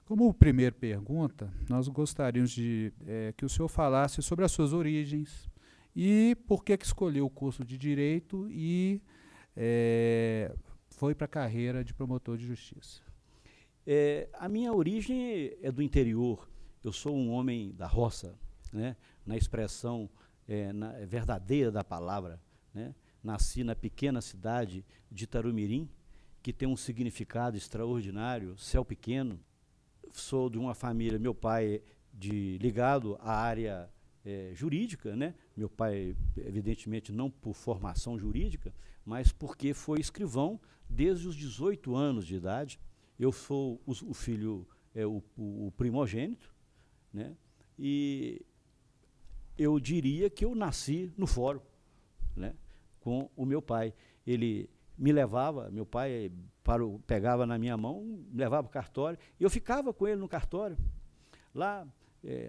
Como primeira pergunta, nós gostaríamos de que o senhor falasse sobre as suas origens e por que escolheu o curso de Direito e foi para a carreira de promotor de justiça. A minha origem é do interior. Eu sou um homem da roça, né? Na expressão verdadeira da palavra, né? Nasci na pequena cidade de Itarumirim, que tem um significado extraordinário, céu pequeno. Sou de uma família, meu pai ligado à área jurídica, né? Meu pai, evidentemente, não por formação jurídica, mas porque foi escrivão desde os 18 anos de idade. Eu sou o filho, o primogênito, né? E eu diria que eu nasci no fórum, né? Com o meu pai. Ele me levava, meu pai pegava na minha mão, me levava para o cartório, e eu ficava com ele no cartório. Lá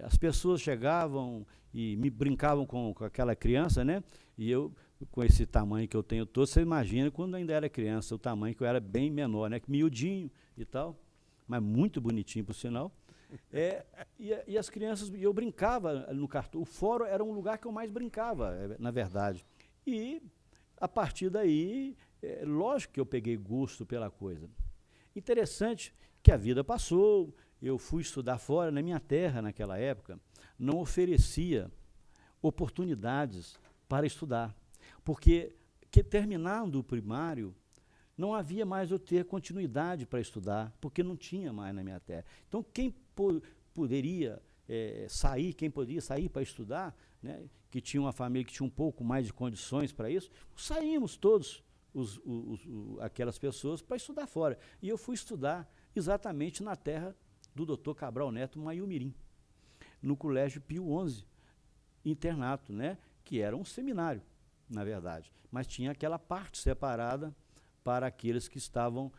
as pessoas chegavam e me brincavam com aquela criança, né? E eu, com esse tamanho que eu tenho todo, você imagina quando ainda era criança, o tamanho que eu era bem menor, né? Miudinho e tal, mas muito bonitinho, por sinal. E as crianças, eu brincava no cartório. O fórum era um lugar que eu mais brincava, na verdade. E, a partir daí, lógico que eu peguei gosto pela coisa. Interessante que a vida passou, eu fui estudar fora. Na minha terra, naquela época, não oferecia oportunidades para estudar, porque terminando o primário, não havia mais eu ter continuidade para estudar, porque não tinha mais na minha terra. Então, quem poderia sair, quem poderia sair para estudar, né, que tinha uma família que tinha um pouco mais de condições para isso, saímos todos, aquelas pessoas, para estudar fora. E eu fui estudar exatamente na terra do Dr. Cabral Neto, Maiumirim, no Colégio Pio XI, internato, né, que era um seminário, na verdade, mas tinha aquela parte separada para aqueles que estavam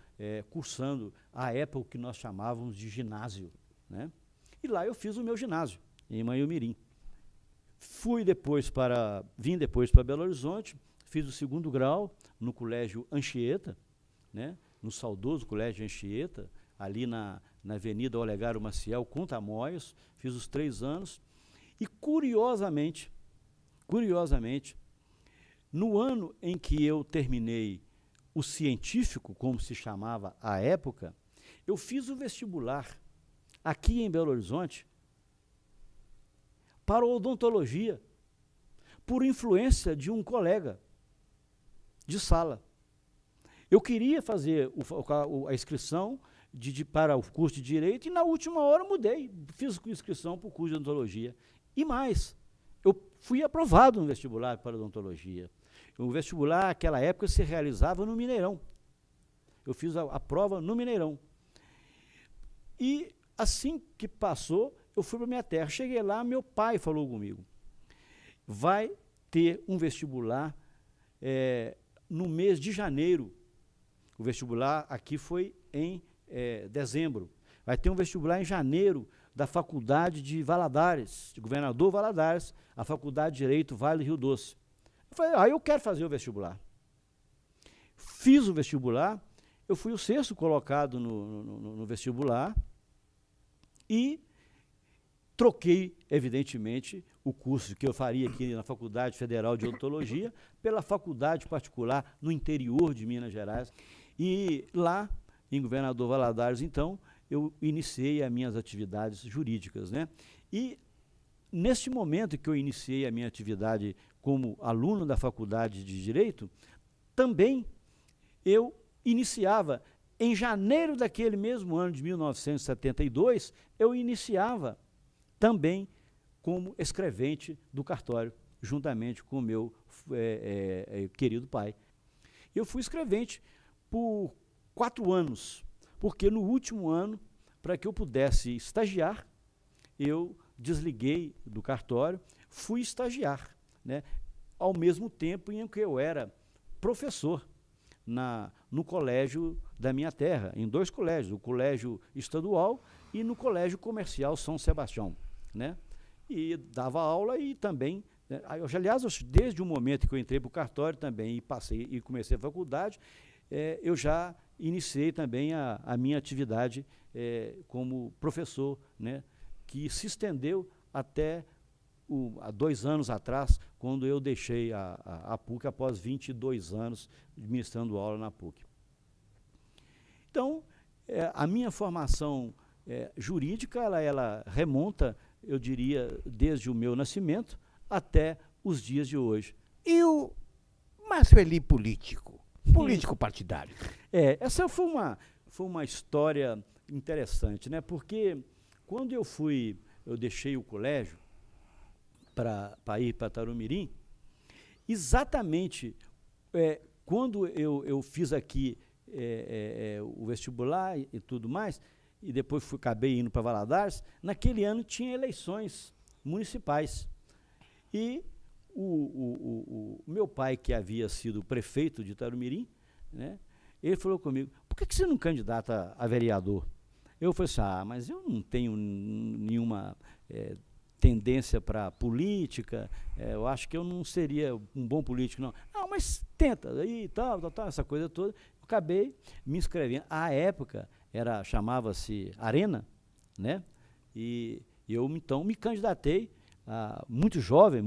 cursando a época que nós chamávamos de ginásio, né? E lá eu fiz o meu ginásio, em Maiumirim. Vim depois para Belo Horizonte, fiz o 2º grau no Colégio Anchieta, né? No saudoso Colégio Anchieta, ali na Avenida Olegário Maciel, com Tamoios, fiz os 3 anos, e curiosamente, no ano em que eu terminei o científico, como se chamava à época, eu fiz o vestibular aqui em Belo Horizonte para odontologia, por influência de um colega de sala. Eu queria fazer a inscrição para o curso de Direito e, na última hora, mudei. Fiz inscrição para o curso de Odontologia. E mais, eu fui aprovado no vestibular para odontologia. O vestibular, naquela época, se realizava no Mineirão. Eu fiz a prova no Mineirão. E, assim que passou, eu fui para a minha terra. Cheguei lá, meu pai falou comigo: vai ter um vestibular no mês de janeiro. O vestibular aqui foi em dezembro. Vai ter um vestibular em janeiro da Faculdade de Valadares, de Governador Valadares, a Faculdade de Direito Vale Rio Doce. Eu falei, eu quero fazer o vestibular. Fiz o vestibular, eu fui o 6º colocado no vestibular e troquei, evidentemente, o curso que eu faria aqui na Faculdade Federal de Odontologia pela faculdade particular no interior de Minas Gerais. E lá, em Governador Valadares, então, eu iniciei as minhas atividades jurídicas, né? E, neste momento que eu iniciei a minha atividade como aluno da Faculdade de Direito, também eu iniciava, em janeiro daquele mesmo ano de 1972, eu iniciava também como escrevente do cartório, juntamente com o meu querido pai. Eu fui escrevente por 4 anos, porque no último ano, para que eu pudesse estagiar, eu desliguei do cartório, fui estagiar, né, ao mesmo tempo em que eu era professor no colégio da minha terra, em 2 colégios, o Colégio Estadual e no Colégio Comercial São Sebastião, né? E dava aula e também, né, aliás, desde o momento que eu entrei para o cartório também e comecei a faculdade, eu já iniciei também a minha atividade como professor, né, que se estendeu até há 2 anos atrás, quando eu deixei a PUC após 22 anos ministrando aula na PUC. Então, a minha formação jurídica, ela remonta, eu diria, desde o meu nascimento até os dias de hoje. E o Marceli político partidário? Essa foi uma história interessante, né? Porque quando eu deixei o colégio para ir para Tarumirim, exatamente quando eu fiz aqui o vestibular e tudo mais, e depois acabei indo para Valadares, naquele ano tinha eleições municipais. E o meu pai, que havia sido prefeito de Tarumirim, né, ele falou comigo, por que você não candidata a vereador? Eu falei assim, mas eu não tenho nenhuma tendência para política, eu acho que eu não seria um bom político, não. Não, mas tenta, aí tal, essa coisa toda. Eu acabei me inscrevendo. À época, chamava-se Arena, né? E eu, então, me candidatei, muito jovem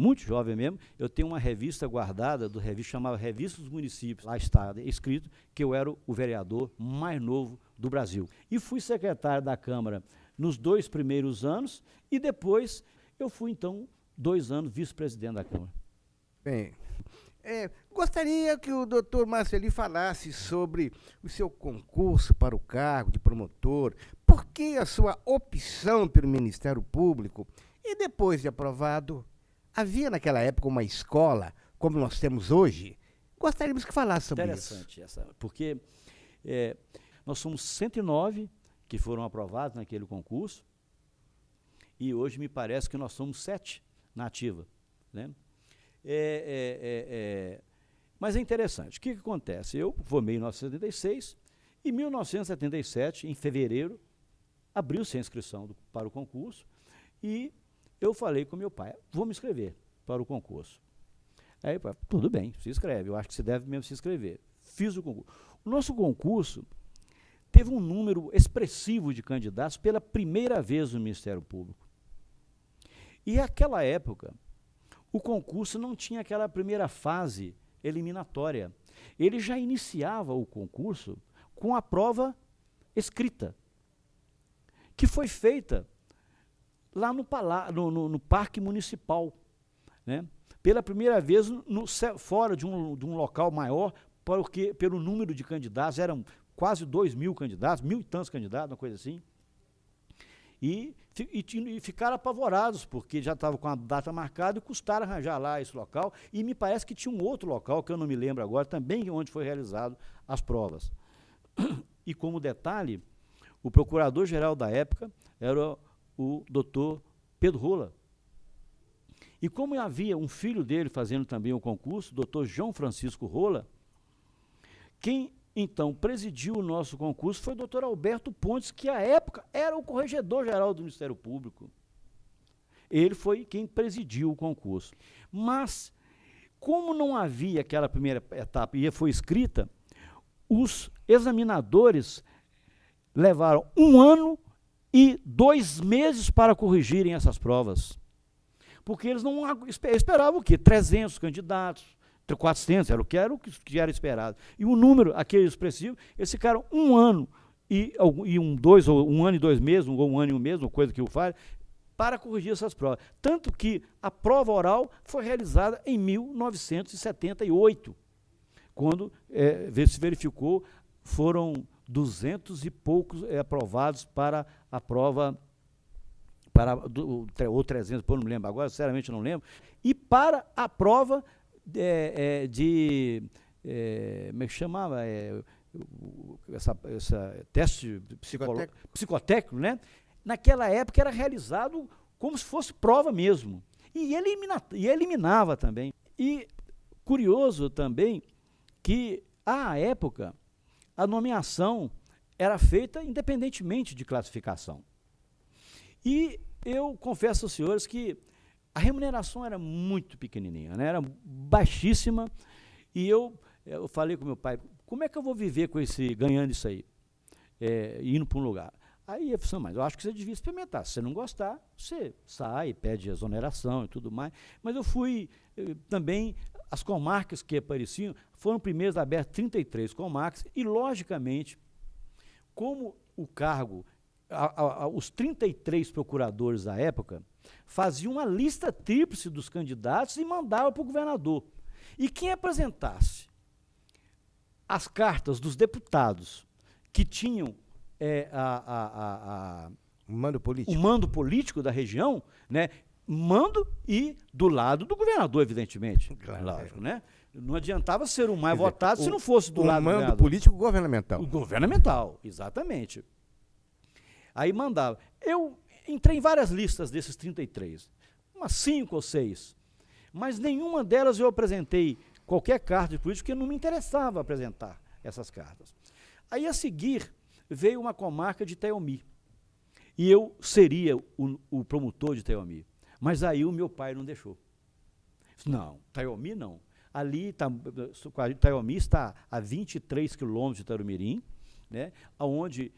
mesmo. Eu tenho uma revista guardada, chamava Revista dos Municípios. Lá está escrito que eu era o vereador mais novo do Brasil. E fui secretário da Câmara nos 2 primeiros anos e depois eu fui, então, 2 anos vice-presidente da Câmara. Bem, gostaria que o doutor Marceli falasse sobre o seu concurso para o cargo de promotor, por que a sua opção pelo Ministério Público e depois de aprovado, havia naquela época uma escola, como nós temos hoje? Gostaríamos que falasse sobre isso. Interessante porque nós somos 109 que foram aprovados naquele concurso, e hoje me parece que nós somos 7 na ativa, né? Mas é interessante, o que acontece? Eu formei em 1976, e em 1977, em fevereiro, abriu-se a inscrição para o concurso, e eu falei com meu pai, vou me inscrever para o concurso. Aí, tudo bem, se inscreve, eu acho que você deve mesmo se inscrever. Fiz o concurso. O nosso concurso teve um número expressivo de candidatos pela primeira vez no Ministério Público. E naquela época, o concurso não tinha aquela primeira fase eliminatória. Ele já iniciava o concurso com a prova escrita, que foi feita lá no Parque Municipal, né? Pela primeira vez fora de um local maior, porque pelo número de candidatos, eram quase 2.000 candidatos, 1.000 e tantos candidatos, uma coisa assim, e ficaram apavorados, porque já estavam com a data marcada e custaram arranjar lá esse local, e me parece que tinha um outro local, que eu não me lembro agora, também onde foi realizado as provas. E como detalhe, o procurador-geral da época era o doutor Pedro Rola. E como havia um filho dele fazendo também o concurso, o doutor João Francisco Rola, quem então presidiu o nosso concurso foi o doutor Alberto Pontes, que à época era o corregedor-geral do Ministério Público. Ele foi quem presidiu o concurso. Mas, como não havia aquela primeira etapa e foi escrita, os examinadores levaram 1 ano e 2 meses para corrigirem essas provas. Porque eles não esperavam o quê? 300 candidatos, 400, era o que era esperado. E o número, aquele expressivo, eles ficaram 1 ano e 1 ano e 2 meses, ou 1 ano e 1 mês, uma coisa que eu falo, para corrigir essas provas. Tanto que a prova oral foi realizada em 1978, quando se verificou, foram 200 e poucos aprovados para a prova, ou 300, eu não me lembro agora, sinceramente não lembro, e para a prova como é que chamava? Essa teste psicotécnico, né? Naquela época era realizado como se fosse prova mesmo. E eliminava também. E curioso também que, à época, a nomeação era feita independentemente de classificação. E eu confesso aos senhores que a remuneração era muito pequenininha, né? Era baixíssima, e eu falei com meu pai, como é que eu vou viver com ganhando isso aí, indo para um lugar? Aí eu falei, mas eu acho que você devia experimentar. Se você não gostar, você sai, pede exoneração e tudo mais. Mas eu fui também, as comarcas que apareciam, foram primeiros abertos 33 comarcas, e, logicamente, como o cargo, os 33 procuradores da época, faziam uma lista tríplice dos candidatos e mandavam para o governador. E quem apresentasse as cartas dos deputados que tinham o mando político da região, né, mando e do lado do governador, evidentemente. Claro, lógico, né? Não adiantava ser o mais votado se não fosse do lado do mando governador. político governamental. O governamental, exatamente. Aí mandava. Eu entrei em várias listas desses 33, umas 5 ou 6, mas nenhuma delas eu apresentei qualquer carta de político, porque não me interessava apresentar essas cartas. Aí, a seguir, veio uma comarca de Itaiomi, e eu seria o promotor de Itaiomi, mas aí o meu pai não deixou. Não, Itaiomi não. Ali, Itaiomi está a 23 quilômetros de Itarumirim, né, onde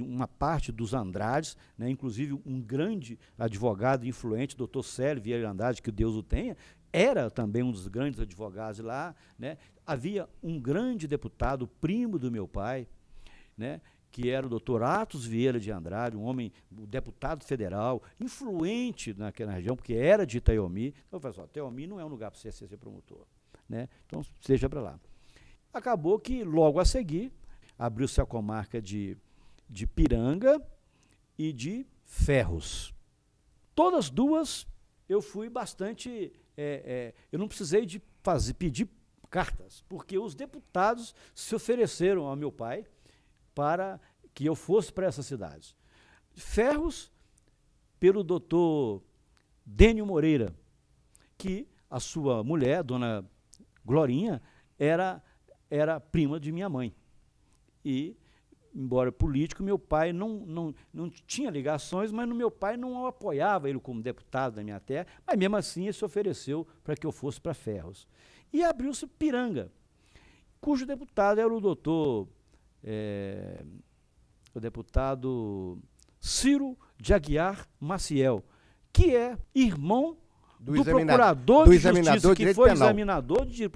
uma parte dos Andrades, né, inclusive um grande advogado influente, doutor Célio Vieira Andrade, que Deus o tenha, era também um dos grandes advogados lá, né. Havia um grande deputado, primo do meu pai, né, que era o doutor Atos Vieira de Andrade, um homem, um deputado federal, influente naquela região, porque era de Itaiomi. Então eu falei assim, Itaiomi não é um lugar para você ser promotor, né? Então, seja para lá. Acabou que, logo a seguir, abriu-se a comarca de Piranga e de Ferros. Todas duas eu fui bastante... eu não precisei de pedir cartas, porque os deputados se ofereceram ao meu pai para que eu fosse para essas cidades. Ferros, pelo doutor Dênio Moreira, que a sua mulher, dona Glorinha, era prima de minha mãe. E, embora político, meu pai não tinha ligações, mas meu pai não apoiava ele como deputado da minha terra, mas mesmo assim ele se ofereceu para que eu fosse para Ferros. E abriu-se Piranga, cujo deputado era o deputado Ciro de Aguiar Maciel, que é irmão do procurador de justiça, que foi examinador de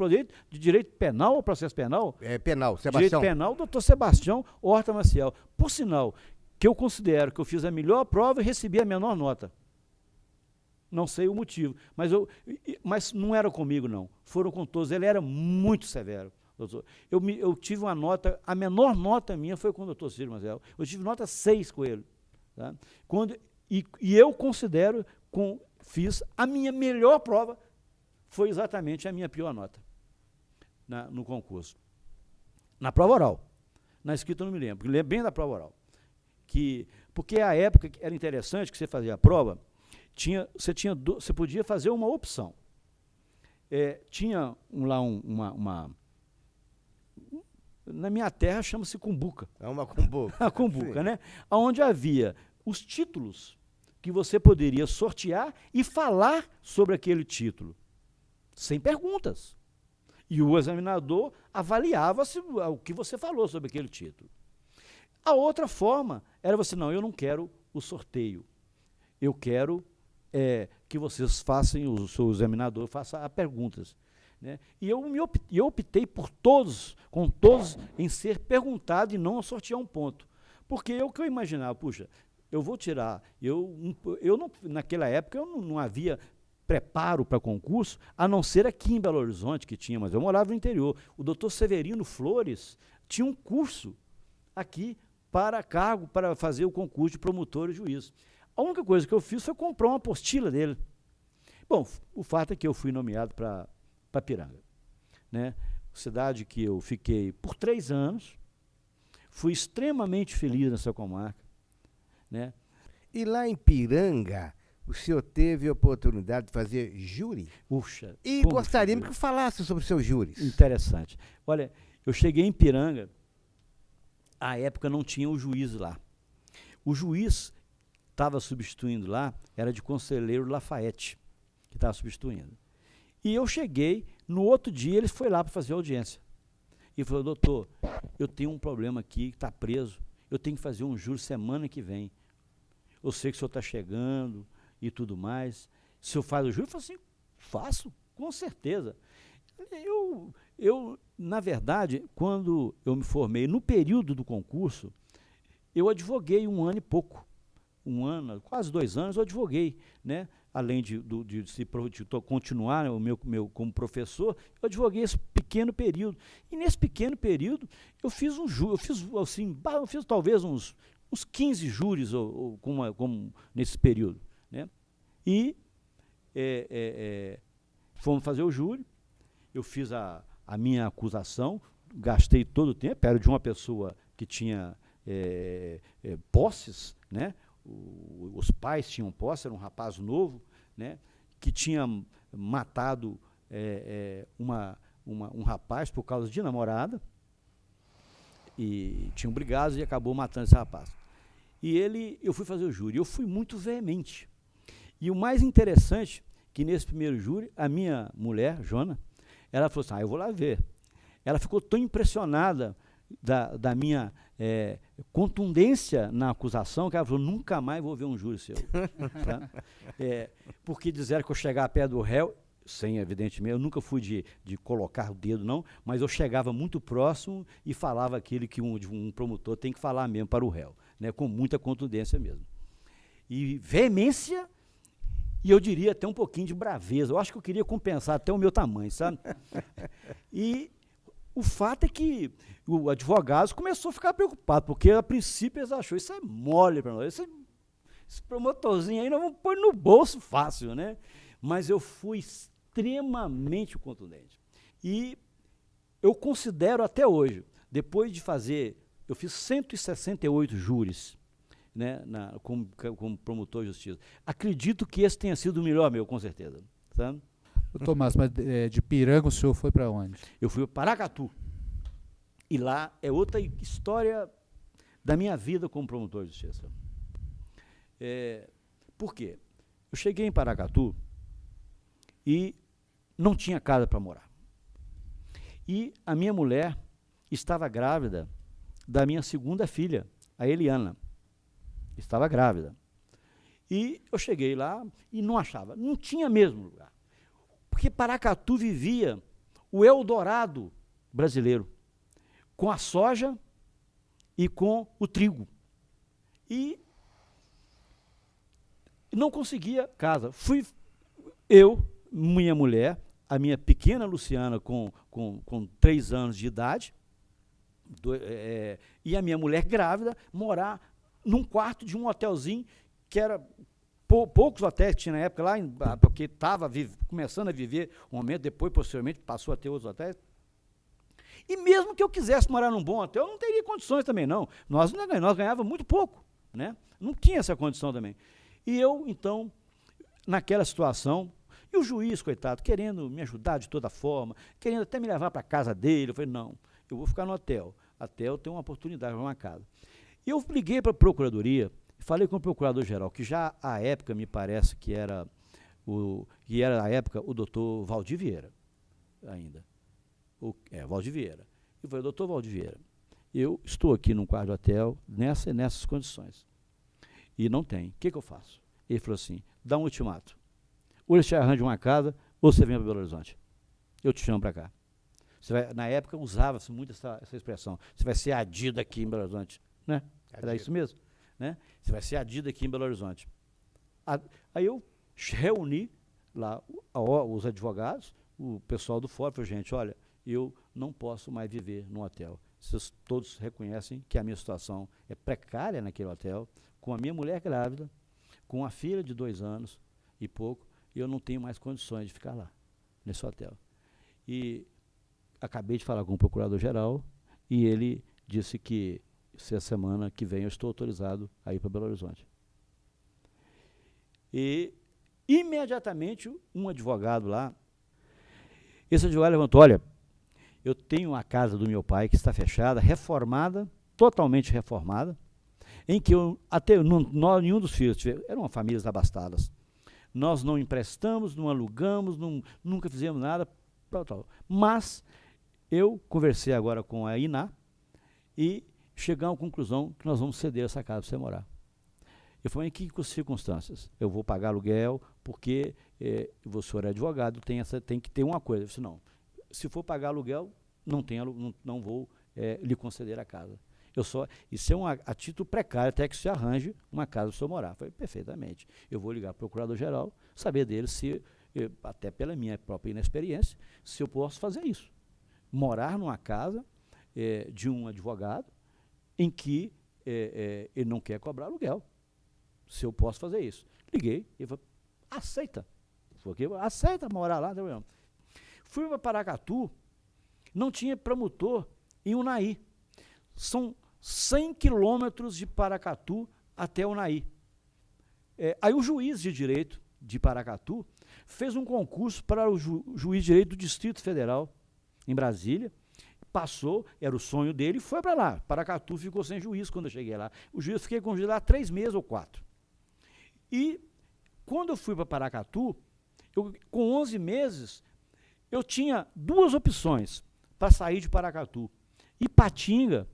direito penal ou processo penal? Penal, Sebastião. Direito penal, doutor Sebastião Horta Maciel. Por sinal, que eu considero que eu fiz a melhor prova e recebi a menor nota. Não sei o motivo, mas não era comigo, não. Foram com todos. Ele era muito severo, doutor. Eu tive uma nota, a menor nota minha foi com o doutor Ciro Maciel. Eu tive nota 6 com ele. Tá? E eu considero, fiz a minha melhor prova, foi exatamente a minha pior nota no concurso. Na prova oral. Na escrita eu não me lembro bem da prova oral. Porque a época era interessante que você fazia a prova, você podia fazer uma opção. Tinha na minha terra chama-se cumbuca. É uma cumbuca. A cumbuca, né? Onde havia os títulos que você poderia sortear e falar sobre aquele título, sem perguntas. E o examinador avaliava o que você falou sobre aquele título. A outra forma era eu não quero o sorteio. Eu quero que vocês façam, o seu examinador faça as perguntas. Né? E eu optei com todos, em ser perguntado e não sortear um ponto. Porque o que eu imaginava, puxa, eu vou tirar, naquela época eu não havia preparo para concurso, a não ser aqui em Belo Horizonte que tinha, mas eu morava no interior. O doutor Severino Flores tinha um curso aqui para fazer o concurso de promotor e juiz. A única coisa que eu fiz foi comprar uma apostila dele. Bom, o fato é que eu fui nomeado para Piranga, né? Cidade que eu fiquei por 3 anos, fui extremamente feliz nessa comarca, né? E lá em Piranga, o senhor teve a oportunidade de fazer júri? Puxa. E gostaríamos que falasse sobre seus júris. Interessante. Olha, eu cheguei em Piranga, à época não tinha o juiz lá. O juiz estava substituindo lá, era de Conselheiro Lafayette, que estava substituindo. E eu cheguei, no outro dia ele foi lá para fazer audiência. E falou, doutor, eu tenho um problema aqui, que está preso, eu tenho que fazer um júri semana que vem. Eu sei que o senhor está chegando e tudo mais. O senhor faz o júri? Eu falei assim, faço, com certeza. Na verdade, quando eu me formei, no período do concurso, eu advoguei 1 ano e pouco. 1 ano, quase 2 anos, eu advoguei, né? Além de continuar, né, como professor, eu advoguei esse pequeno período. E nesse pequeno período, eu fiz talvez uns 15 júris como nesse período, né? E fomos fazer o júri, eu fiz a minha acusação, gastei todo o tempo, era de uma pessoa que tinha posses, né? Os pais tinham posse, era um rapaz novo, né? Que tinha matado um rapaz por causa de namorada, e tinham brigado e acabou matando esse rapaz. E eu fui fazer o júri, eu fui muito veemente. E o mais interessante, que nesse primeiro júri, a minha mulher, Jona, ela falou assim, eu vou lá ver. Ela ficou tão impressionada da minha contundência na acusação, que ela falou, nunca mais vou ver um júri seu. Tá? Porque disseram que eu chegava perto do réu, sem, evidentemente, eu nunca fui de colocar o dedo, não, mas eu chegava muito próximo e falava aquilo que um promotor tem que falar mesmo para o réu, né, com muita contundência mesmo. E veemência, e eu diria até um pouquinho de braveza. Eu acho que eu queria compensar até o meu tamanho, sabe? E o fato é que o advogado começou a ficar preocupado, porque a princípio eles acharam, isso é mole para nós, esse promotorzinho aí nós vamos pôr no bolso fácil, né? Mas eu fui extremamente contundente. E eu considero até hoje, depois de fazer, eu fiz 168 júris, né, como promotor de justiça. Acredito que esse tenha sido o melhor meu, com certeza. Sabe? Tomás, mas de Piranga o senhor foi para onde? Eu fui para Paracatu. E lá é outra história da minha vida como promotor de justiça. Por quê? Eu cheguei em Paracatu e não tinha casa para morar. E a minha mulher estava grávida da minha segunda filha, a Eliana. Estava grávida. E eu cheguei lá e não achava, não tinha mesmo lugar. Porque Paracatu vivia o Eldorado brasileiro, com a soja e com o trigo. E não conseguia casa. Fui eu, minha mulher, a minha pequena Luciana com 3 anos de idade, e a minha mulher grávida, morar num quarto de um hotelzinho, que era poucos hotéis que tinha na época lá, porque estava começando a viver um momento, depois, posteriormente, passou a ter outros hotéis. E mesmo que eu quisesse morar num bom hotel, eu não teria condições também, não. Nós ganhávamos muito pouco, né? Não tinha essa condição também. E eu, então, naquela situação, e o juiz, coitado, querendo me ajudar de toda forma, querendo até me levar para a casa dele, eu falei, não, eu vou ficar no hotel, até eu ter uma oportunidade de uma casa. E eu liguei para a Procuradoria, falei com o Procurador-Geral, que já à época me parece que era à época o doutor Valdir Vieira, ainda. Valdir Vieira. Eu falei, doutor Valdir Vieira, eu estou aqui num quarto de hotel nessas condições. E não tem. O que eu faço? Ele falou assim, dá um ultimato. Ou ele te arranja uma casa, ou você vem para Belo Horizonte. Eu te chamo para cá. Na época usava-se muito essa expressão. Você vai ser adido aqui em Belo Horizonte. Né? Era isso mesmo? Né? Você vai ser adido aqui em Belo Horizonte. Aí eu reuni lá os advogados, o pessoal do fórum, falei, gente, olha, eu não posso mais viver no hotel. Vocês todos reconhecem que a minha situação é precária naquele hotel, com a minha mulher grávida, com a filha de 2 anos e pouco, e eu não tenho mais condições de ficar lá, nesse hotel. E acabei de falar com o Procurador-Geral, e ele disse que se a semana que vem eu estou autorizado a ir para Belo Horizonte. E, imediatamente, um advogado lá, esse advogado levantou, olha, eu tenho a casa do meu pai que está fechada, reformada, totalmente reformada, em que nenhum dos filhos, eram famílias abastadas, nós não emprestamos, não alugamos, nunca fizemos nada, tal. Mas eu conversei agora com a Iná, e chegamos à conclusão que nós vamos ceder essa casa para você morar. Eu falei, em que circunstâncias? Eu vou pagar aluguel, porque o senhor é advogado, tem que ter uma coisa. Eu disse, não, se for pagar aluguel, não vou lhe conceder a casa. Isso é a título precário, até que se arranje uma casa para o senhor morar. Eu falei, perfeitamente. Eu vou ligar para o procurador-geral, saber dele se, até pela minha própria inexperiência, se eu posso fazer isso. Morar numa casa de um advogado em que ele não quer cobrar aluguel. Se eu posso fazer isso. Liguei, ele falou, aceita. Aceita morar lá. Fui para Paracatu, não tinha promotor em Unai. São 100 quilômetros de Paracatu até Unai. Aí o juiz de direito de Paracatu fez um concurso para o juiz de direito do Distrito Federal, em Brasília, passou, era o sonho dele, e foi para lá. Paracatu ficou sem juiz quando eu cheguei lá. O juiz, fiquei com o juiz lá 3 meses ou 4. E quando eu fui para Paracatu, com 11 meses, eu tinha 2 opções para sair de Paracatu: Ipatinga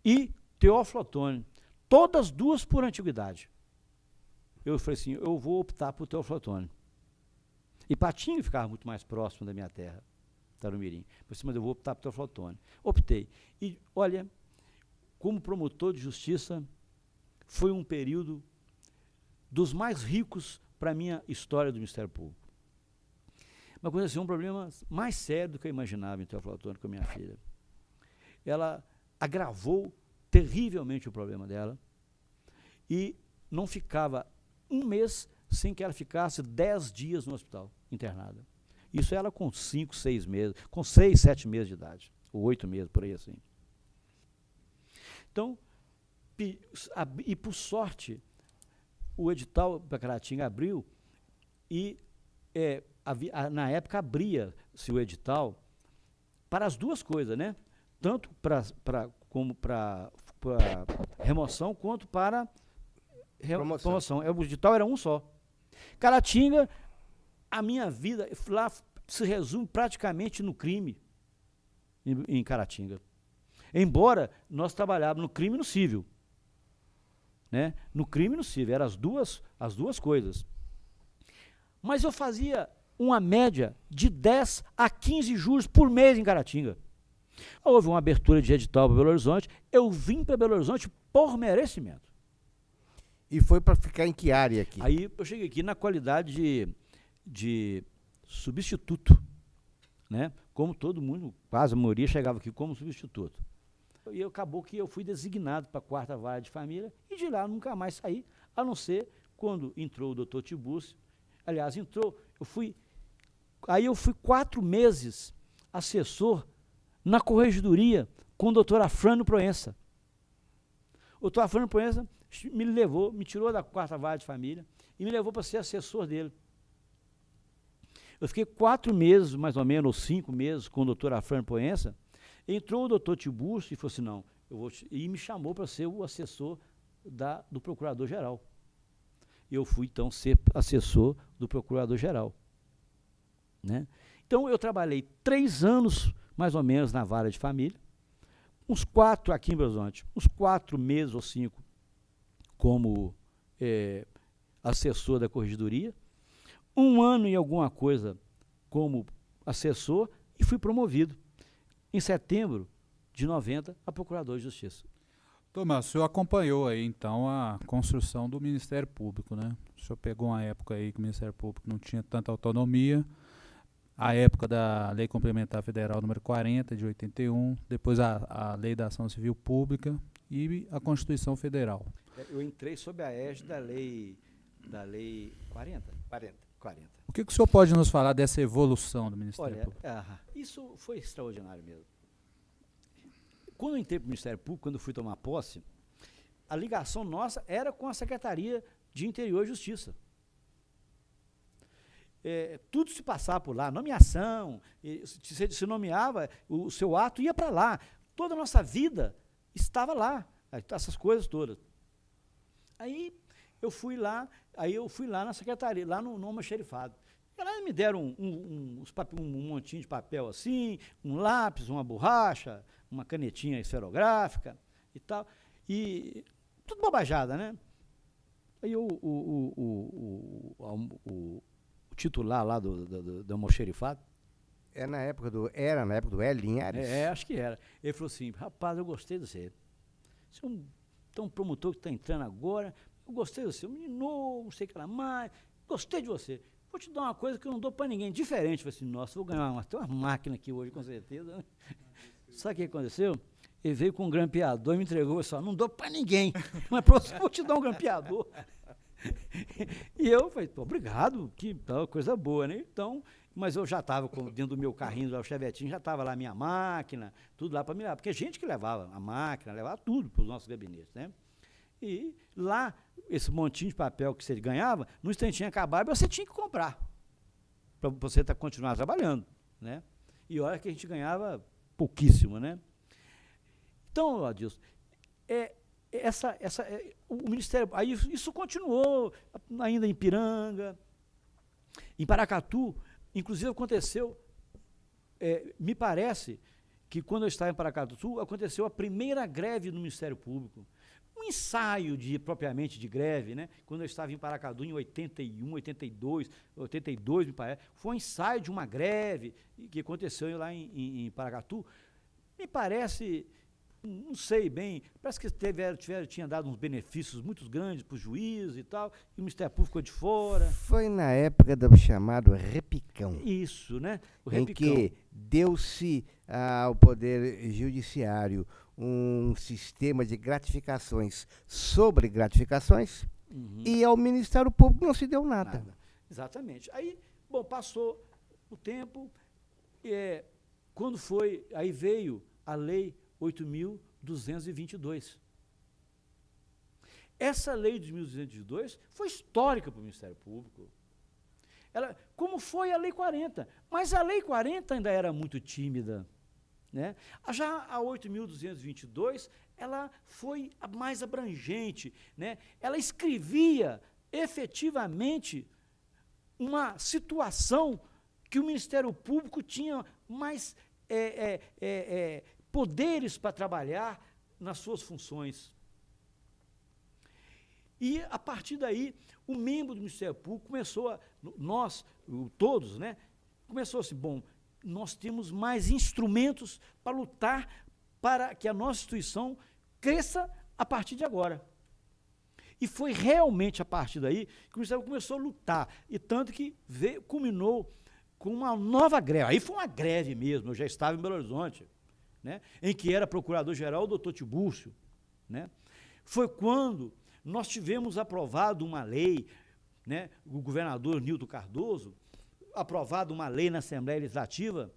e Teófilo Otoni, todas 2 por antiguidade. Eu falei assim, eu vou optar por Teófilo Otoni. Ipatinga ficava muito mais próximo da minha terra, Tarumirim. Mas eu vou optar por Teófilo Otoni. Optei. E, olha, como promotor de justiça, foi um período dos mais ricos para a minha história do Ministério Público. Mas aconteceu um problema mais sério do que eu imaginava em Teófilo Otoni com a minha filha. Ela agravou terrivelmente o problema dela e não ficava um mês sem que ela ficasse 10 dias no hospital, internada. Isso ela com 5, 6 meses, com 6, 7 meses de idade, ou 8 meses, por aí assim. Então, e por sorte, o edital para Caratinga abriu e, na época, abria-se o edital para as 2 coisas, né? Tanto para remoção quanto para promoção. O edital era um só. Caratinga, a minha vida lá se resume praticamente no crime em Caratinga. Embora nós trabalhávamos no crime e no civil. Né? No crime e no civil, eram as duas coisas. Mas eu fazia uma média de 10 a 15 juros por mês em Caratinga. Houve uma abertura de edital para Belo Horizonte, eu vim para Belo Horizonte por merecimento. E foi para ficar em que área aqui? Aí eu cheguei aqui na qualidade de substituto, né? Como todo mundo, quase a maioria chegava aqui como substituto. E acabou que eu fui designado para a 4ª Vara de Família e de lá nunca mais saí, a não ser quando entrou o doutor Tibúrcio. Aliás, aí eu fui 4 meses assessor na corregedoria com o doutor Afrânio Proença. O doutor Afrânio Proença me tirou da 4ª Vara de Família e me levou para ser assessor dele. Eu fiquei 4 meses, mais ou menos, ou 5 meses, com o doutor Afrânio Proença. Entrou o doutor Tibúrcio e falou assim, não, e me chamou para ser o assessor do Procurador-Geral. Eu fui, então, ser assessor do Procurador-Geral. Né? Então, eu trabalhei 3 anos, mais ou menos, na Vara de Família, uns 4 aqui em Belo Horizonte, uns 4 meses ou 5 como assessor da Corregedoria, 1 ano e alguma coisa como assessor e fui promovido, em setembro de 90, a Procurador de Justiça. Tomás, o senhor acompanhou aí, então, a construção do Ministério Público, né? O senhor pegou uma época aí que o Ministério Público não tinha tanta autonomia, a época da Lei Complementar Federal número 40, de 81, depois a Lei da Ação Civil Pública e a Constituição Federal. Eu entrei sob a égide da Lei 40. O que o senhor pode nos falar dessa evolução do Ministério Público? Isso foi extraordinário mesmo. Quando eu entrei para o Ministério Público, quando eu fui tomar posse, a ligação nossa era com a Secretaria de Interior e Justiça. Tudo se passava por lá, nomeação, se nomeava, o seu ato ia para lá. Toda a nossa vida estava lá, essas coisas todas. Aí eu fui lá na secretaria, lá no almoxerifado. E lá me deram um montinho de papel assim, um lápis, uma borracha, uma canetinha esferográfica e tal. E tudo bobajada, né? Aí o titular lá do almoxerifado, Era na época do Hélio Linhares? acho que era. Ele falou assim, rapaz, eu gostei de você. Você é um promotor que está entrando agora, eu gostei de você, um menino novo, não sei o que lá mais, gostei de você. Vou te dar uma coisa que eu não dou para ninguém, diferente. Eu falei assim, nossa, vou ganhar tem uma máquina aqui hoje, com certeza. Né? Sabe o que aconteceu? Ele veio com um grampeador e me entregou, só não dou para ninguém, mas para você, vou te dar um grampeador. E eu falei, obrigado, que coisa boa, né? Então, mas eu já estava dentro do meu carrinho, lá, o chevetinho, já estava lá a minha máquina, tudo lá para me levar, porque gente que levava a máquina, levava tudo para os nossos gabinetes, né? E lá, esse montinho de papel que você ganhava, no instantinho acabava, você tinha que comprar, para você continuar trabalhando, né? E olha que a gente ganhava pouquíssimo, né? Então, Adilson, o Ministério, aí isso continuou ainda em Ipiranga, em Paracatu, inclusive aconteceu, me parece que quando eu estava em Paracatu, aconteceu a primeira greve no Ministério Público, um ensaio propriamente de greve, né? Quando eu estava em Paracatu em 81, 82, me parece, foi um ensaio de uma greve que aconteceu lá em Paracatu, me parece, não sei bem, parece que tinha dado uns benefícios muito grandes para os juízes e tal, e o Ministério Público ficou de fora. Foi na época do chamado repicão. Isso, né? O em repicão. que deu-se ao Poder Judiciário um sistema de gratificações sobre gratificações e ao Ministério Público não se deu nada. Exatamente. Aí, bom, passou o tempo, quando foi, aí veio a Lei 8.222. Essa Lei de 8.222 foi histórica para o Ministério Público. Como foi a Lei 40, mas a Lei 40 ainda era muito tímida. Né? Já a 8.222, ela foi a mais abrangente, né? Ela escrevia efetivamente uma situação que o Ministério Público tinha mais poderes para trabalhar nas suas funções. E, a partir daí, o membro do Ministério Público começou nós, todos, né? Começou assim, bom, nós temos mais instrumentos para lutar para que a nossa instituição cresça a partir de agora. E foi realmente a partir daí que o Ministério começou a lutar, e tanto que culminou com uma nova greve. Aí foi uma greve mesmo, eu já estava em Belo Horizonte, né, em que era procurador-geral o doutor Tibúrcio. Né, foi quando nós tivemos aprovado uma lei, né, o governador Nilton Cardoso, aprovado uma lei na Assembleia Legislativa,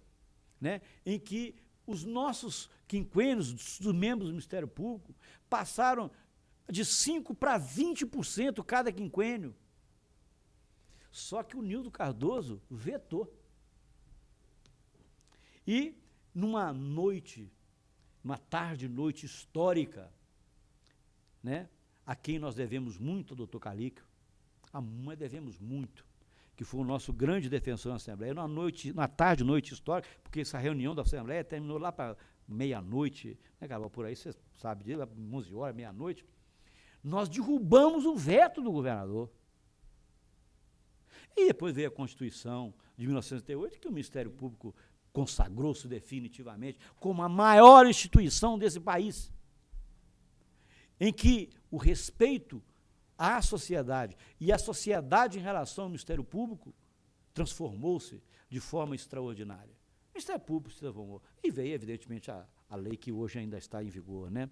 né, em que os nossos quinquênios dos membros do Ministério Público passaram de 5% para 20% cada quinquênio. Só que o Nilton Cardoso vetou. E numa tarde e noite histórica, né, a quem nós devemos muito, doutor Calíquio, a mãe devemos muito, que foi o nosso grande defensor na Assembleia, na tarde e noite histórica, porque essa reunião da Assembleia terminou lá para meia-noite, né, acabou por aí, você sabe disso, 11 horas, meia-noite, nós derrubamos o veto do governador. E depois veio a Constituição de 1988, que o Ministério Público consagrou-se definitivamente como a maior instituição desse país, em que o respeito à sociedade e a sociedade em relação ao Ministério Público transformou-se de forma extraordinária. O Ministério Público se transformou. E veio, evidentemente, a lei que hoje ainda está em vigor, né?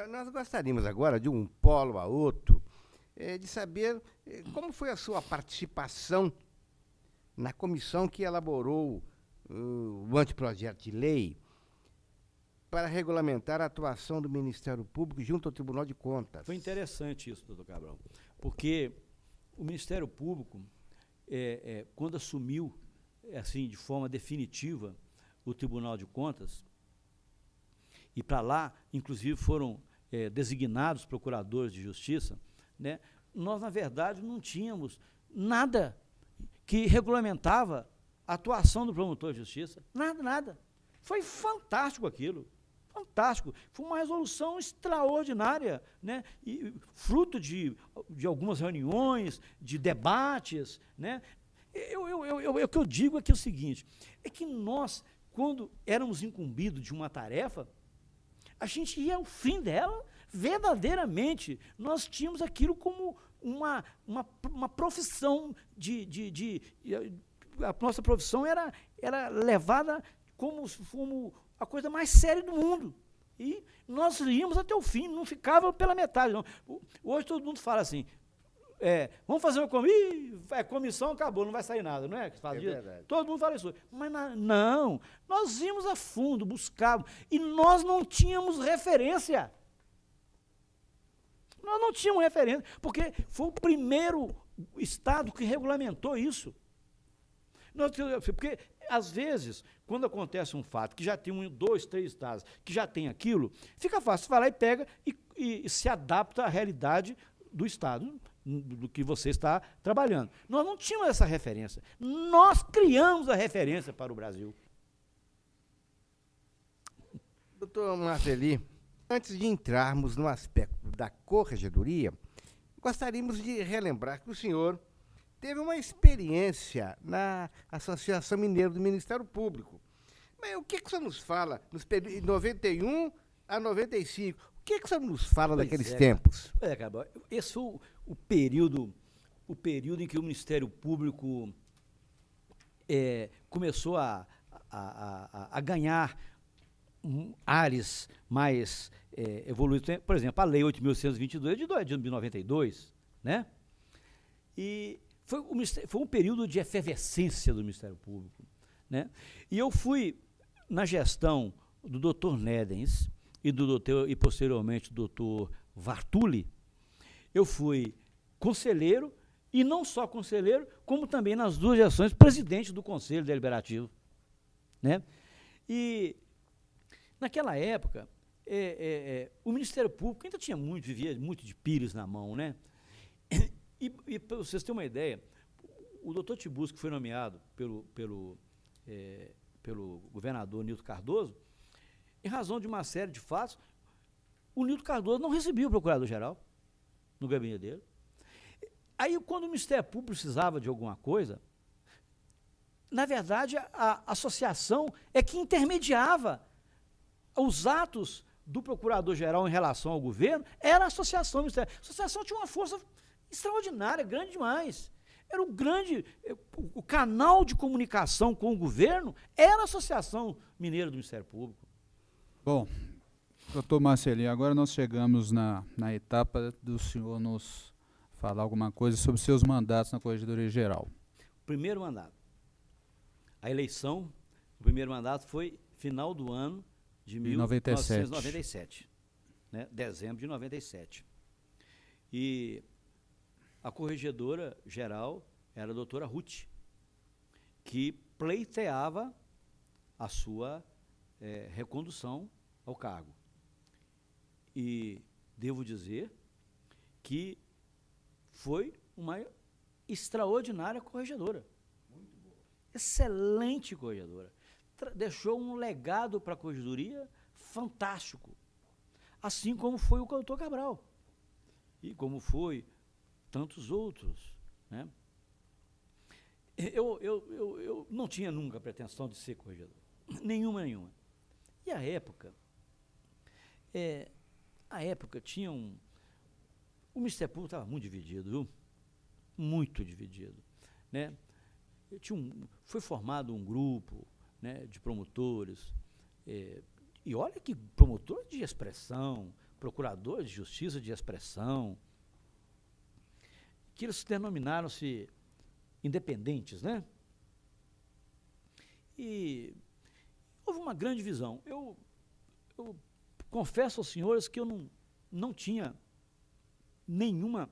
Nós gostaríamos agora, de um polo a outro, de saber como foi a sua participação na comissão que elaborou o anteprojeto de lei para regulamentar a atuação do Ministério Público junto ao Tribunal de Contas. Foi interessante isso, doutor Cabral, porque o Ministério Público, quando assumiu, assim, de forma definitiva, o Tribunal de Contas, e para lá, inclusive, foram designados procuradores de justiça, né, nós, na verdade, não tínhamos nada que regulamentava a atuação do promotor de justiça. Nada, nada. Foi fantástico aquilo. Fantástico. Foi uma resolução extraordinária, né? E fruto de algumas reuniões, de debates, né? O que eu digo é que é o seguinte, é que nós, quando éramos incumbidos de uma tarefa, a gente ia ao fim dela verdadeiramente. Nós tínhamos aquilo como uma profissão a nossa profissão era levada como a coisa mais séria do mundo. E nós íamos até o fim, não ficava pela metade, não. Hoje todo mundo fala assim, vamos fazer uma comissão, acabou, não vai sair nada, não é? Que faz isso? Verdade. Todo mundo fala isso. Mas não, nós íamos a fundo, buscávamos, e nós não tínhamos referência. Nós não tínhamos referência, porque foi o primeiro Estado que regulamentou isso. Porque, às vezes, quando acontece um fato que já tem 1, 2, 3 estados que já tem aquilo, fica fácil, você vai lá e pega e se adapta à realidade do Estado, do que você está trabalhando. Nós não tínhamos essa referência. Nós criamos a referência para o Brasil. Doutor Marceli, antes de entrarmos no aspecto da corregedoria, gostaríamos de relembrar que o senhor teve uma experiência na Associação Mineira do Ministério Público. Mas o que o senhor nos fala nos períodos de 91 a 95? O que o senhor nos fala daqueles tempos? Cara, esse foi o período em que o Ministério Público começou a ganhar áreas mais evoluídas. Por exemplo, a Lei 8.122 de 92, né? E foi um período de efervescência do Ministério Público, né? E eu fui, na gestão do Dr. Nedens e posteriormente do Dr. Vartuli, eu fui conselheiro, e não só conselheiro, como também nas 2 gestões presidente do Conselho Deliberativo, né? E naquela época, o Ministério Público ainda vivia muito de pires na mão, né? E para vocês terem uma ideia, o doutor Tibusco foi nomeado pelo governador Nilton Cardoso, em razão de uma série de fatos. O Nilton Cardoso não recebia o procurador-geral no gabinete dele. Aí, quando o Ministério Público precisava de alguma coisa, na verdade, a associação é que intermediava os atos do procurador-geral em relação ao governo, era a associação. A associação tinha uma força extraordinária, grande demais. Era o canal de comunicação com o governo era a Associação Mineira do Ministério Público. Bom, doutor Marceli, agora nós chegamos na etapa do senhor nos falar alguma coisa sobre seus mandatos na Corregedoria Geral. Primeiro mandato. A eleição, o primeiro mandato foi final do ano de 1997, né? Dezembro de 97. E a corregedora geral era a doutora Ruth, que pleiteava a sua recondução ao cargo. E devo dizer que foi uma extraordinária corregedora. Muito boa. Excelente corregedora. Deixou um legado para a corregedoria fantástico. Assim como foi o doutor Cabral. E como foi tantos outros, né? Eu não tinha nunca a pretensão de ser corregedor. Nenhuma. E a época tinha o Ministério Público estava muito dividido, viu? Muito dividido, né? Foi formado um grupo, né, de promotores, e olha que promotores de expressão, procuradores de justiça de expressão, que eles denominaram-se independentes, né? E houve uma grande visão. Eu confesso aos senhores que eu não tinha nenhuma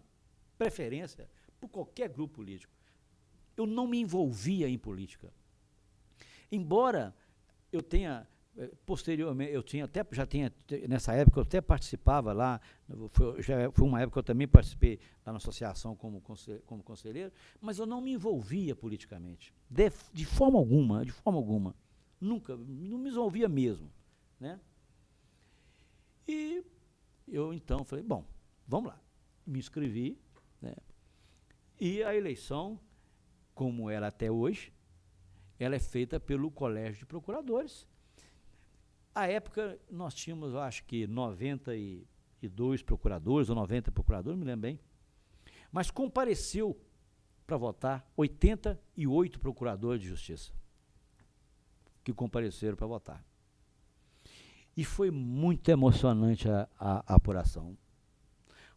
preferência por qualquer grupo político. Eu não me envolvia em política. Embora eu tenha Posteriormente, nessa época eu até participava lá, foi uma época que eu também participei lá na associação como conselheiro, mas eu não me envolvia politicamente, de forma alguma, nunca, não me envolvia mesmo, né? E eu então falei, bom, vamos lá, me inscrevi, né? E a eleição, como era até hoje, ela é feita pelo Colégio de Procuradores. À época, nós tínhamos, eu acho que 92 procuradores, ou 90 procuradores, não me lembro bem, mas compareceu para votar 88 procuradores de justiça que compareceram para votar. E foi muito emocionante a apuração,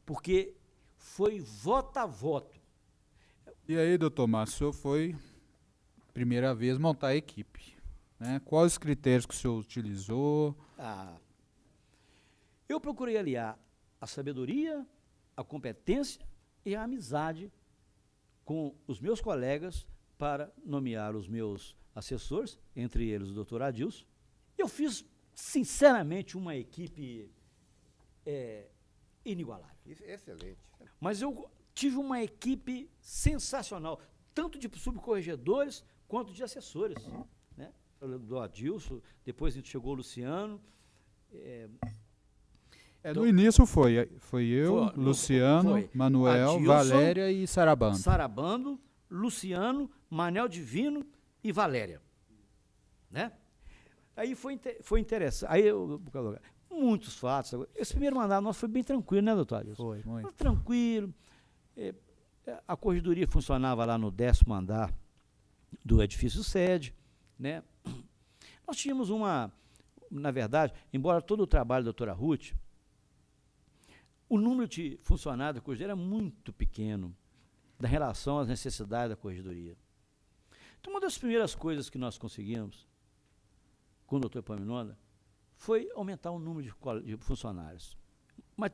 porque foi voto a voto. E aí, doutor Márcio, o senhor foi, primeira vez, montar a equipe, né? Quais os critérios que o senhor utilizou? Eu procurei aliar a sabedoria, a competência e a amizade com os meus colegas para nomear os meus assessores, entre eles o doutor Adilson. Eu fiz, sinceramente, uma equipe inigualável. Excelente. Mas eu tive uma equipe sensacional, tanto de subcorregedores quanto de assessores, né? Do Adilson, depois a gente chegou o Luciano. No início foi eu, Luciano, foi Manuel, Adilson, Valéria e Sarabando. Sarabando, Luciano, Manel Divino e Valéria, né? Aí foi interessante. Aí muitos fatos. Esse primeiro mandato nosso foi bem tranquilo, né, doutor Adilson? Foi, muito. Foi tranquilo. A corregedoria funcionava lá no 10º andar do edifício sede, né? Nós tínhamos na verdade, embora todo o trabalho da doutora Ruth, o número de funcionários da corregedoria era muito pequeno da relação às necessidades da corregedoria. Então, uma das primeiras coisas que nós conseguimos com o doutor Epaminondas foi aumentar o número de funcionários. Mas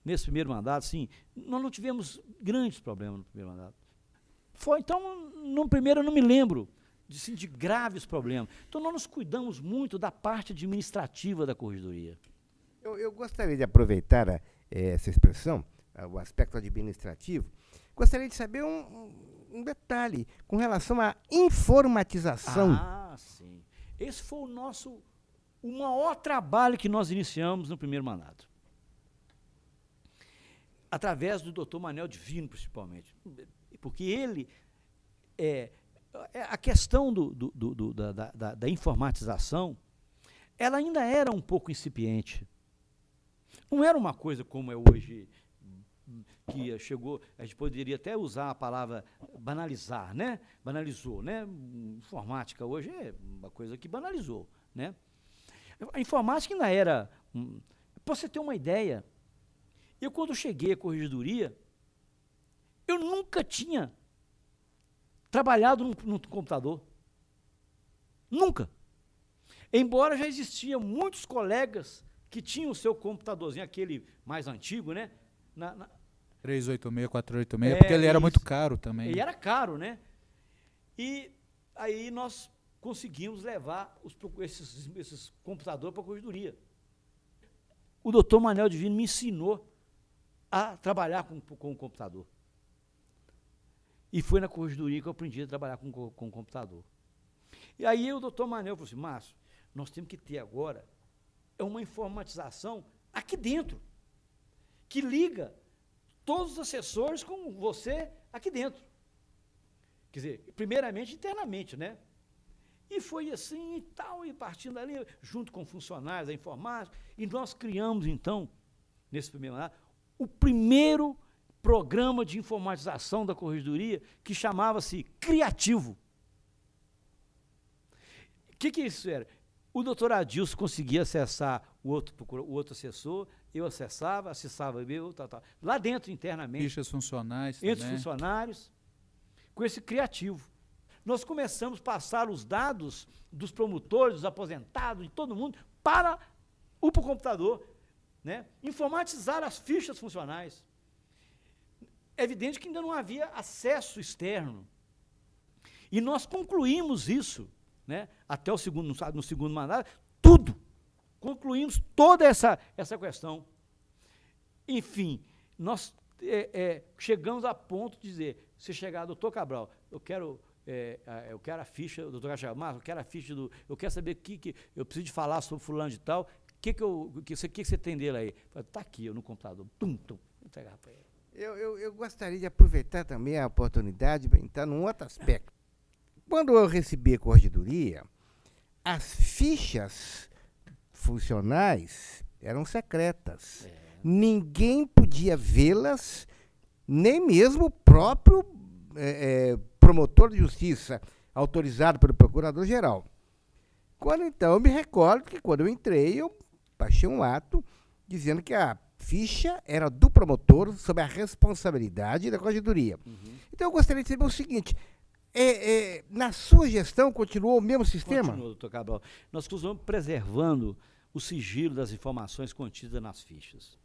nesse primeiro mandato, sim, nós não tivemos grandes problemas no primeiro mandato. Então, no primeiro eu não me lembro de graves problemas. Então, nós nos cuidamos muito da parte administrativa da corregedoria. Eu gostaria de aproveitar essa expressão, o aspecto administrativo. Gostaria de saber um detalhe com relação à informatização. Sim. Esse foi o maior trabalho que nós iniciamos no primeiro mandato. Através do doutor Manel Divino, principalmente. Porque ele, a questão da informatização, ela ainda era um pouco incipiente. Não era uma coisa como é hoje, que chegou, a gente poderia até usar a palavra banalizar, né? Banalizou, né? Informática hoje é uma coisa que banalizou, né? A informática ainda era, para você ter uma ideia, eu quando cheguei à corregedoria, eu nunca tinha trabalhado num computador. Nunca. Embora já existiam muitos colegas que tinham o seu computadorzinho, aquele mais antigo, né? 386, 486, porque ele era muito caro também. Ele era caro, né? E aí nós conseguimos levar esses computadores para a corregedoria. O doutor Manel Divino me ensinou a trabalhar com o computador. E foi na corregedoria que eu aprendi a trabalhar com o computador. E aí o doutor Manel falou assim, Márcio, nós temos que ter agora uma informatização aqui dentro, que liga todos os assessores com você aqui dentro. Quer dizer, primeiramente, internamente, né? E foi assim e tal, e partindo ali, junto com funcionários da informática, e nós criamos, então, nesse primeiro ano, o primeiro programa de informatização da corregedoria, que chamava-se Criativo. O que isso era? O doutor Adilson conseguia acessar o outro assessor, eu acessava eu, tal. Lá dentro, internamente. Fichas funcionais entre também. Os funcionários, com esse criativo. Nós começamos a passar os dados dos promotores, dos aposentados, de todo mundo, para o computador, né? Informatizar as fichas funcionais. É evidente que ainda não havia acesso externo. E nós concluímos isso né, até no segundo mandato, tudo. Concluímos toda essa questão. Enfim, nós chegamos a ponto de dizer, se chegar, doutor Cabral, eu quero a ficha, doutor Cachorro, mas eu quero a ficha eu quero saber o que eu preciso de falar sobre fulano de tal, o que você tem dele aí? Está aqui, no computador, entregar para ele. Eu gostaria de aproveitar também a oportunidade para entrar num outro aspecto. Quando eu recebi a corregedoria, as fichas funcionais eram secretas. Ninguém podia vê-las, nem mesmo o próprio promotor de justiça, autorizado pelo procurador-geral. Quando então, eu me recordo que quando eu entrei, eu baixei um ato dizendo que a ficha era do promotor sob a responsabilidade da corregedoria. Então, eu gostaria de saber o seguinte, na sua gestão, continuou o mesmo sistema? Continuou, doutor Cabral. Nós continuamos preservando o sigilo das informações contidas nas fichas.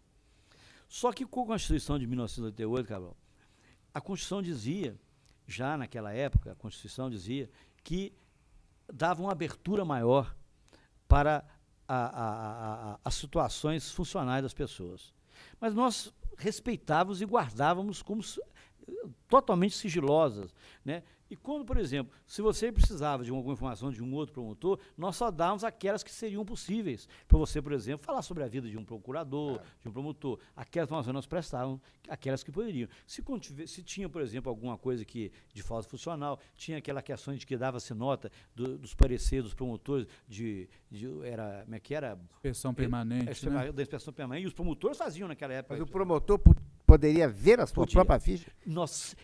Só que com a Constituição de 1988, Cabral, a Constituição dizia, já naquela época, a Constituição dizia que dava uma abertura maior para as situações funcionais das pessoas. Mas nós respeitávamos e guardávamos como totalmente sigilosas, né? E quando, por exemplo, se você precisava de alguma informação de um outro promotor, nós só dávamos aquelas que seriam possíveis. Para você, por exemplo, falar sobre a vida de um procurador, de um promotor. Aquelas informações nós prestávamos, aquelas que poderiam. Se tinha, por exemplo, alguma coisa de falta funcional, tinha aquela questão de que dava-se nota dos pareceres dos promotores como é que era? Inspeção permanente, né? Da inspeção permanente. E os promotores faziam naquela época. Mas o promotor poderia ver a sua própria ficha?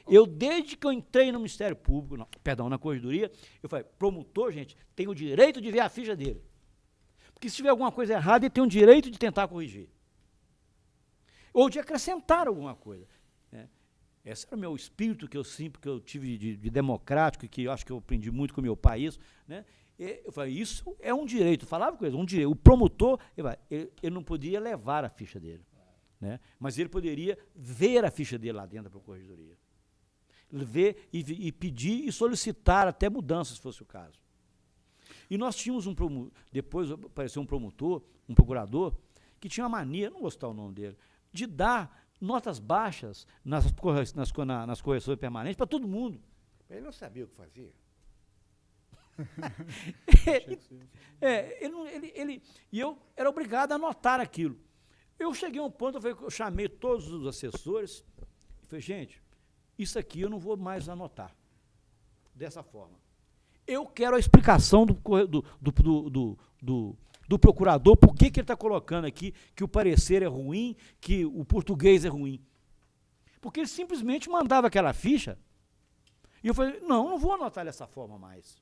Eu, desde que eu entrei no Ministério Público, na Corregedoria, eu falei, promotor, gente, tem o direito de ver a ficha dele. Porque se tiver alguma coisa errada, ele tem o direito de tentar corrigir. Ou de acrescentar alguma coisa. Né? Esse era o meu espírito que eu tive de democrático, e que eu acho que eu aprendi muito com o meu pai isso, né? Eu falei, isso é um direito. Eu falava coisa, um direito. O promotor, ele não podia levar a ficha dele. Né? Mas ele poderia ver a ficha dele lá dentro da Corregedoria. Ver e pedir e solicitar até mudanças, se fosse o caso. E nós tínhamos depois apareceu um promotor, um procurador, que tinha uma mania, não vou citar o nome dele, de dar notas baixas nas correções permanentes para todo mundo. Ele não sabia o que fazia. E eu era obrigado a anotar aquilo. Eu cheguei a um ponto, eu chamei todos os assessores e falei, gente, isso aqui eu não vou mais anotar dessa forma. Eu quero a explicação do procurador, por que ele está colocando aqui que o parecer é ruim, que o português é ruim. Porque ele simplesmente mandava aquela ficha e eu falei, não vou anotar dessa forma mais.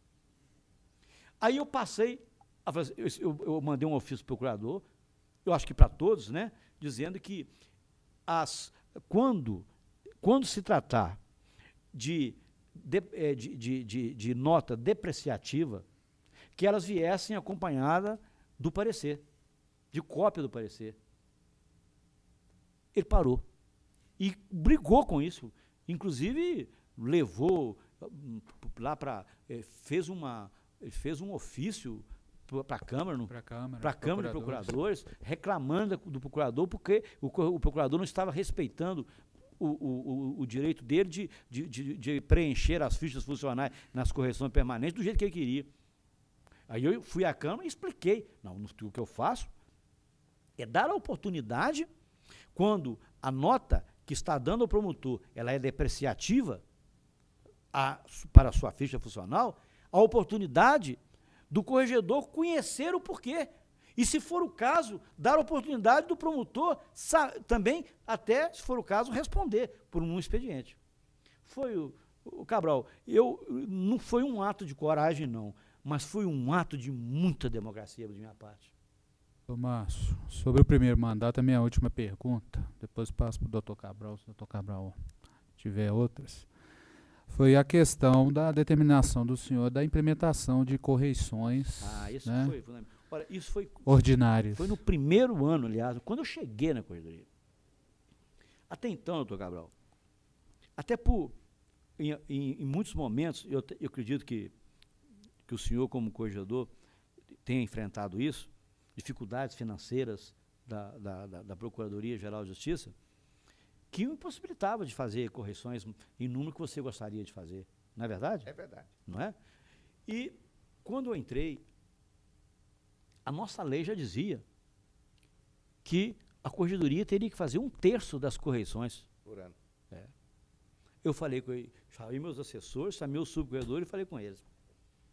Aí eu passei, eu mandei um ofício para o procurador, eu acho que para todos, né, dizendo que quando se tratar de nota depreciativa, que elas viessem acompanhadas do parecer, de cópia do parecer. Ele parou e brigou com isso, inclusive levou lá fez um ofício para a Câmara de Procuradores, reclamando do procurador, porque o procurador não estava respeitando o direito dele de preencher as fichas funcionais nas correções permanentes do jeito que ele queria. Aí eu fui à Câmara e expliquei. O que eu faço é dar a oportunidade, quando a nota que está dando ao promotor ela é depreciativa para a sua ficha funcional, a oportunidade do corregedor conhecer o porquê. E, se for o caso, dar a oportunidade do promotor também, até, se for o caso, responder por um expediente. Foi o Cabral, não foi um ato de coragem, não, mas foi um ato de muita democracia de minha parte. Márcio, sobre o primeiro mandato, a minha última pergunta, depois passo para o doutor Cabral, se o doutor Cabral tiver outras. Foi a questão da determinação do senhor da implementação de correições, isso né, foi fundamental. Olha, isso foi ordinárias. Foi no primeiro ano, aliás, quando eu cheguei na Corregedoria. Até então, doutor Cabral, até em muitos momentos, eu acredito que que o senhor, como corregedor, tenha enfrentado isso, dificuldades financeiras da Procuradoria-Geral de Justiça, que o impossibilitava de fazer correções em número que você gostaria de fazer. Não é verdade? É verdade. Não é? E, quando eu entrei, a nossa lei já dizia que a corregedoria teria que fazer 1/3 das correções. Por ano. Eu falei com ele, chamei meus assessores, chamei o subcorredor e falei com eles.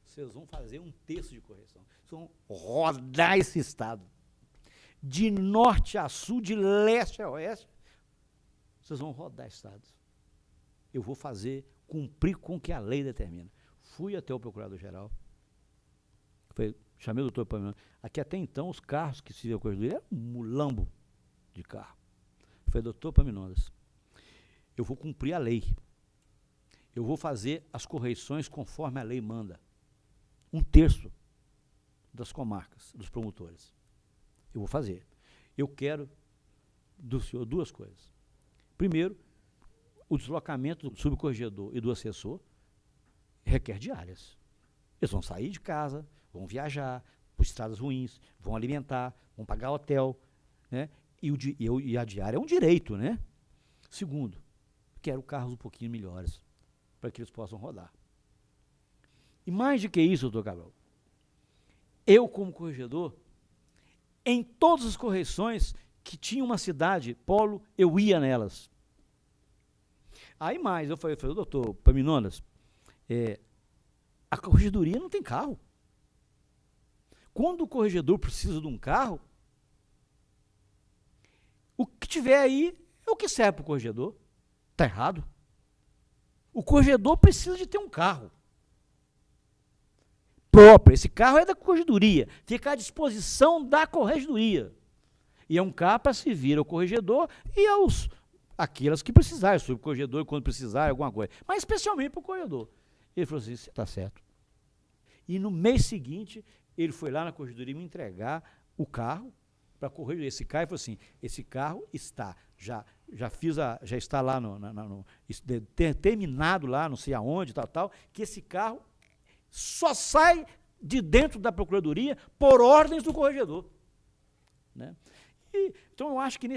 Vocês vão fazer 1/3 de correção. Vocês vão rodar esse estado. De norte a sul, de leste a oeste. Vocês vão rodar estados. Eu vou cumprir com o que a lei determina. Fui até o procurador-geral. Chamei o doutor Paminondas. Aqui até então, os carros que se viam corregedoria eram um mulambo de carro. Falei, doutor Paminondas, eu vou cumprir a lei. Eu vou fazer as correções conforme a lei manda. 1/3 das comarcas, dos promotores. Eu vou fazer. Eu quero do senhor 2 coisas. Primeiro, o deslocamento do subcorregedor e do assessor requer diárias. Eles vão sair de casa, vão viajar por estradas ruins, vão alimentar, vão pagar hotel, né? E a diária é um direito, né? Segundo, quero carros um pouquinho melhores, para que eles possam rodar. E mais do que isso, doutor Cabral, eu, como corregedor, em todas as correções que tinha uma cidade, polo, eu ia nelas. Aí mais, eu falei doutor Paminondas, a corregedoria não tem carro. Quando o corregedor precisa de um carro, o que tiver aí é o que serve para o corregedor. Está errado. O corregedor precisa de ter um carro próprio. Esse carro é da corregedoria, fica à disposição da corregedoria. E é um carro para servir ao corregedor e aquelas que precisarem, o subcorregedor quando precisar, alguma coisa. Mas especialmente para o corregedor. Ele falou assim, você está certo. E no mês seguinte, ele foi lá na corregedoria me entregar o carro para correr esse carro e falou assim, esse carro está, já está lá, terminado lá, não sei aonde, tal, que esse carro só sai de dentro da procuradoria por ordens do corregedor. Né? Então, eu acho que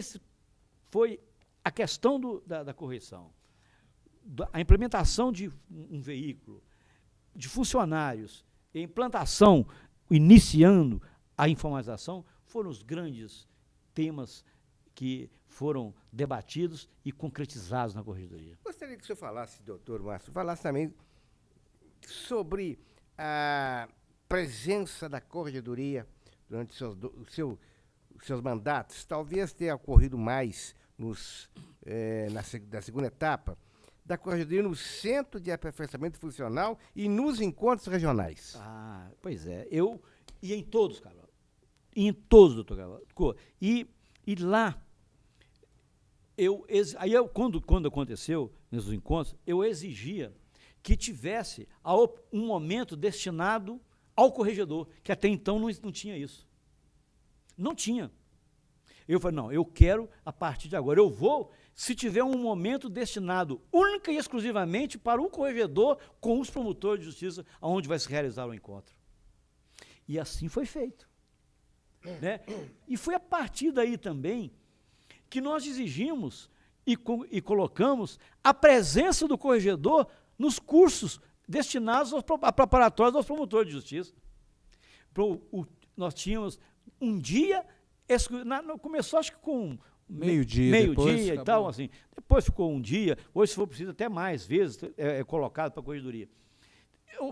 foi a questão da correção, a implementação de um veículo, de funcionários, a implantação, iniciando a informatização, foram os grandes temas que foram debatidos e concretizados na corregedoria. Gostaria que o senhor falasse, doutor Márcio, falasse também sobre a presença da corregedoria durante os seus mandatos. Talvez tenha ocorrido mais na segunda etapa, da corregedoria no Centro de Aperfeiçoamento Funcional e nos encontros regionais. Pois é. Eu ia em todos, Carlos. Em todos, doutor Carlos. E lá, quando aconteceu nesses encontros, eu exigia que tivesse um momento destinado ao corregedor, que até então não tinha isso. Não tinha. Eu falei, não, eu quero, a partir de agora, eu vou, se tiver um momento destinado única e exclusivamente para o corregedor com os promotores de justiça, onde vai se realizar o encontro. E assim foi feito. Né? E foi a partir daí também que nós exigimos e colocamos a presença do corregedor nos cursos destinados a preparatórios aos promotores de justiça. Nós tínhamos um dia, começou acho que com meio-dia e tal, assim. Depois ficou um dia, hoje se for preciso até mais vezes colocado para a corregedoria.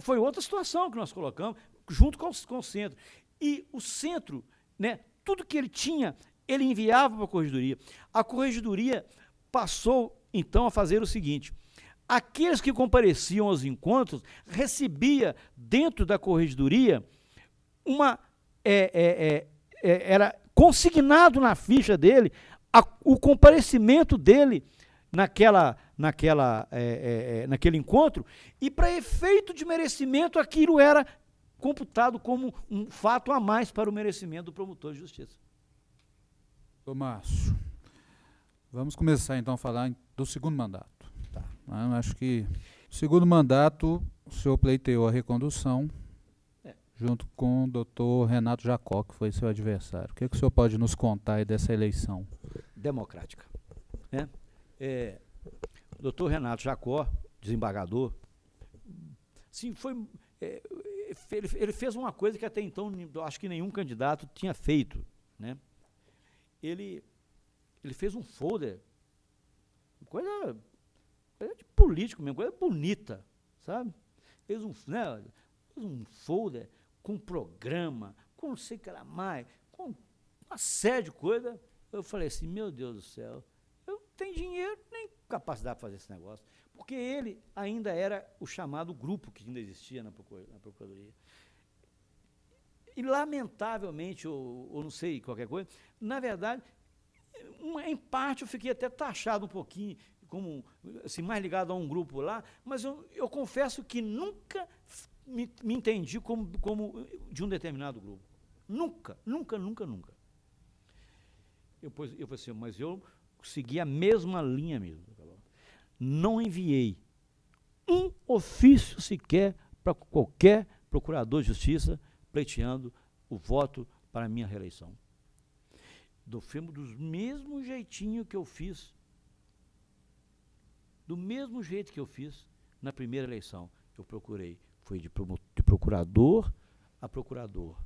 Foi outra situação que nós colocamos, junto com o centro. E o centro, né, tudo que ele tinha, ele enviava para a corregedoria. A corregedoria passou, então, a fazer o seguinte: aqueles que compareciam aos encontros recebia dentro da corregedoria era consignado na ficha dele o comparecimento dele naquele encontro, e para efeito de merecimento aquilo era computado como um fato a mais para o merecimento do promotor de justiça. Márcio, vamos começar então a falar do segundo mandato. Tá. Acho que o segundo mandato, o senhor pleiteou a recondução, junto com o doutor Renato Jacó, que foi seu adversário. O que o senhor pode nos contar aí dessa eleição? Democrática. Né? O doutor Renato Jacó, desembargador, sim, ele fez uma coisa que até então acho que nenhum candidato tinha feito. Né? Ele fez um folder, coisa de político mesmo, coisa bonita, sabe? Fez um folder com programa, com não sei o que lá mais, com uma série de coisas. Eu falei assim, meu Deus do céu, eu não tenho dinheiro nem capacidade de fazer esse negócio. Porque ele ainda era o chamado grupo que ainda existia na Procuradoria. E, lamentavelmente, ou não sei, qualquer coisa, na verdade, em parte eu fiquei até taxado um pouquinho, como assim, mais ligado a um grupo lá, mas eu confesso que nunca me entendi como de um determinado grupo. Nunca. Eu falei assim, mas eu segui a mesma linha mesmo. Não enviei um ofício sequer para qualquer procurador de justiça pleiteando o voto para a minha reeleição. Do mesmo jeitinho que eu fiz, do mesmo jeito que eu fiz na primeira eleição. Eu procurei, foi de procurador a procurador,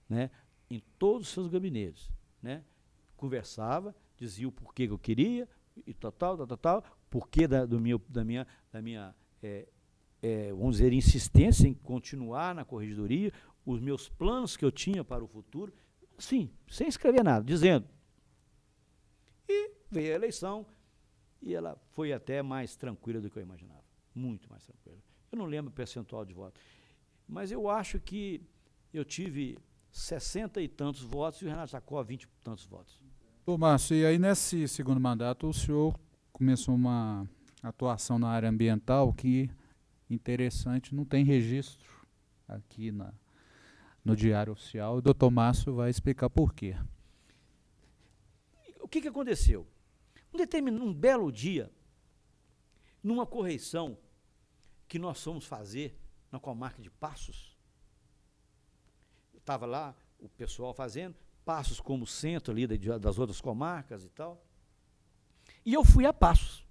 né, em todos os seus gabinetes, né, conversava, dizia o porquê que eu queria, e tal, porquê da minha vamos dizer, insistência em continuar na corregedoria, os meus planos que eu tinha para o futuro, sim, sem escrever nada, dizendo. E veio a eleição, e ela foi até mais tranquila do que eu imaginava, muito mais tranquila. Eu não lembro o percentual de votos, mas eu acho que eu tive 60 e tantos votos e o Renato Jacó 20 e tantos votos. Ô, Márcio, e aí nesse segundo mandato o senhor começou uma atuação na área ambiental que, interessante, não tem registro aqui no Diário Oficial. O doutor Márcio vai explicar por quê. O que aconteceu? Um belo dia, numa correição que nós fomos fazer na comarca de Passos, estava lá o pessoal fazendo, Passos como centro ali das outras comarcas e tal, e eu fui a Passos.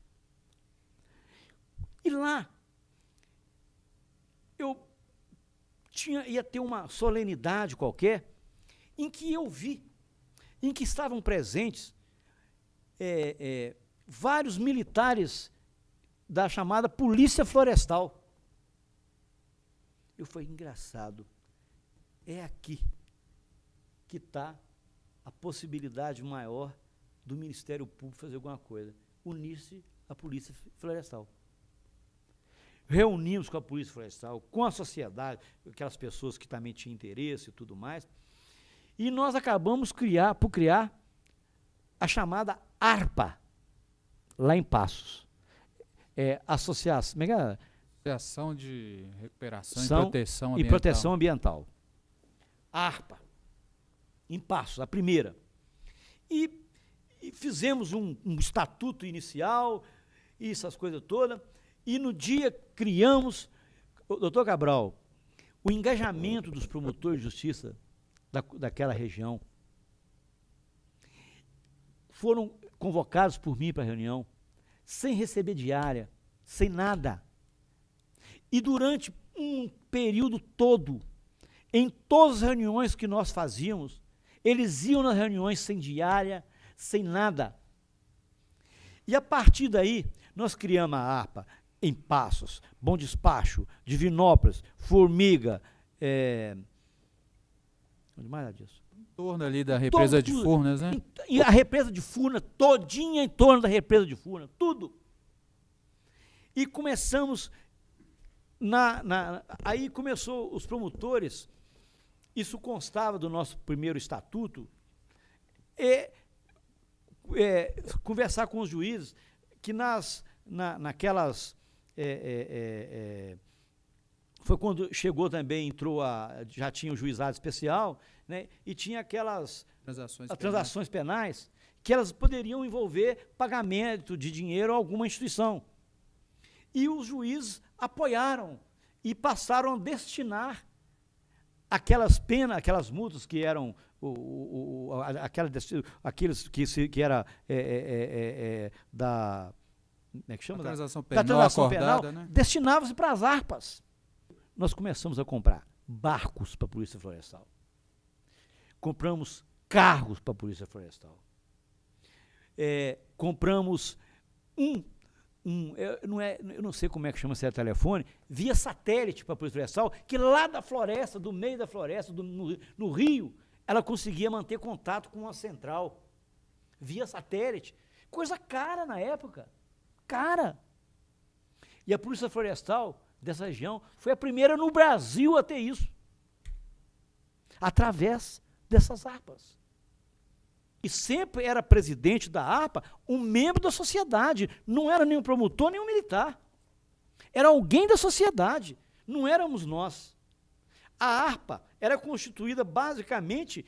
E lá, eu ia ter uma solenidade qualquer, em que eu vi, em que estavam presentes vários militares da chamada Polícia Florestal. Eu falei, engraçado, é aqui que está a possibilidade maior do Ministério Público fazer alguma coisa, unir-se à Polícia Florestal. Reunimos com a Polícia Florestal, com a sociedade, aquelas pessoas que também tinham interesse e tudo mais, e nós acabamos por criar a chamada ARPA, lá em Passos. Associação de Recuperação e Proteção Ambiental. ARPA, em Passos, a primeira. E fizemos um estatuto inicial, e essas coisas todas, e no dia criamos, doutor Cabral, o engajamento dos promotores de justiça daquela região. Foram convocados por mim para a reunião, sem receber diária, sem nada. E durante um período todo, em todas as reuniões que nós fazíamos, eles iam nas reuniões sem diária, sem nada. E a partir daí, nós criamos a ARPA em Passos, Bom Despacho, Divinópolis, Formiga, onde mais é disso? Em torno ali da represa de Furnas, né? E a represa de Furnas, todinha em torno da represa de Furnas, tudo. E começamos, aí começou os promotores, isso constava do nosso primeiro estatuto, conversar com os juízes, que naquelas... foi quando chegou também, já tinha o juizado especial, né, e tinha aquelas transações penais, que elas poderiam envolver pagamento de dinheiro a alguma instituição. E os juízes apoiaram e passaram a destinar aquelas penas, aquelas multas que eram aqueles que era da, como é que chama? A transação Da penal transação penal, acordada, né? destinavam-se para as harpas. Nós começamos a comprar barcos para a Polícia Florestal. Compramos carros para a Polícia Florestal. Compramos eu não sei como é que chama esse telefone, via satélite para a Polícia Florestal, que lá da floresta, do meio da floresta, no rio, ela conseguia manter contato com a central, via satélite. Coisa cara na época, cara. E a Polícia Florestal dessa região foi a primeira no Brasil a ter isso, através dessas harpas. E sempre era presidente da ARPA um membro da sociedade, não era nem um promotor, nem um militar. Era alguém da sociedade, não éramos nós. A ARPA era constituída basicamente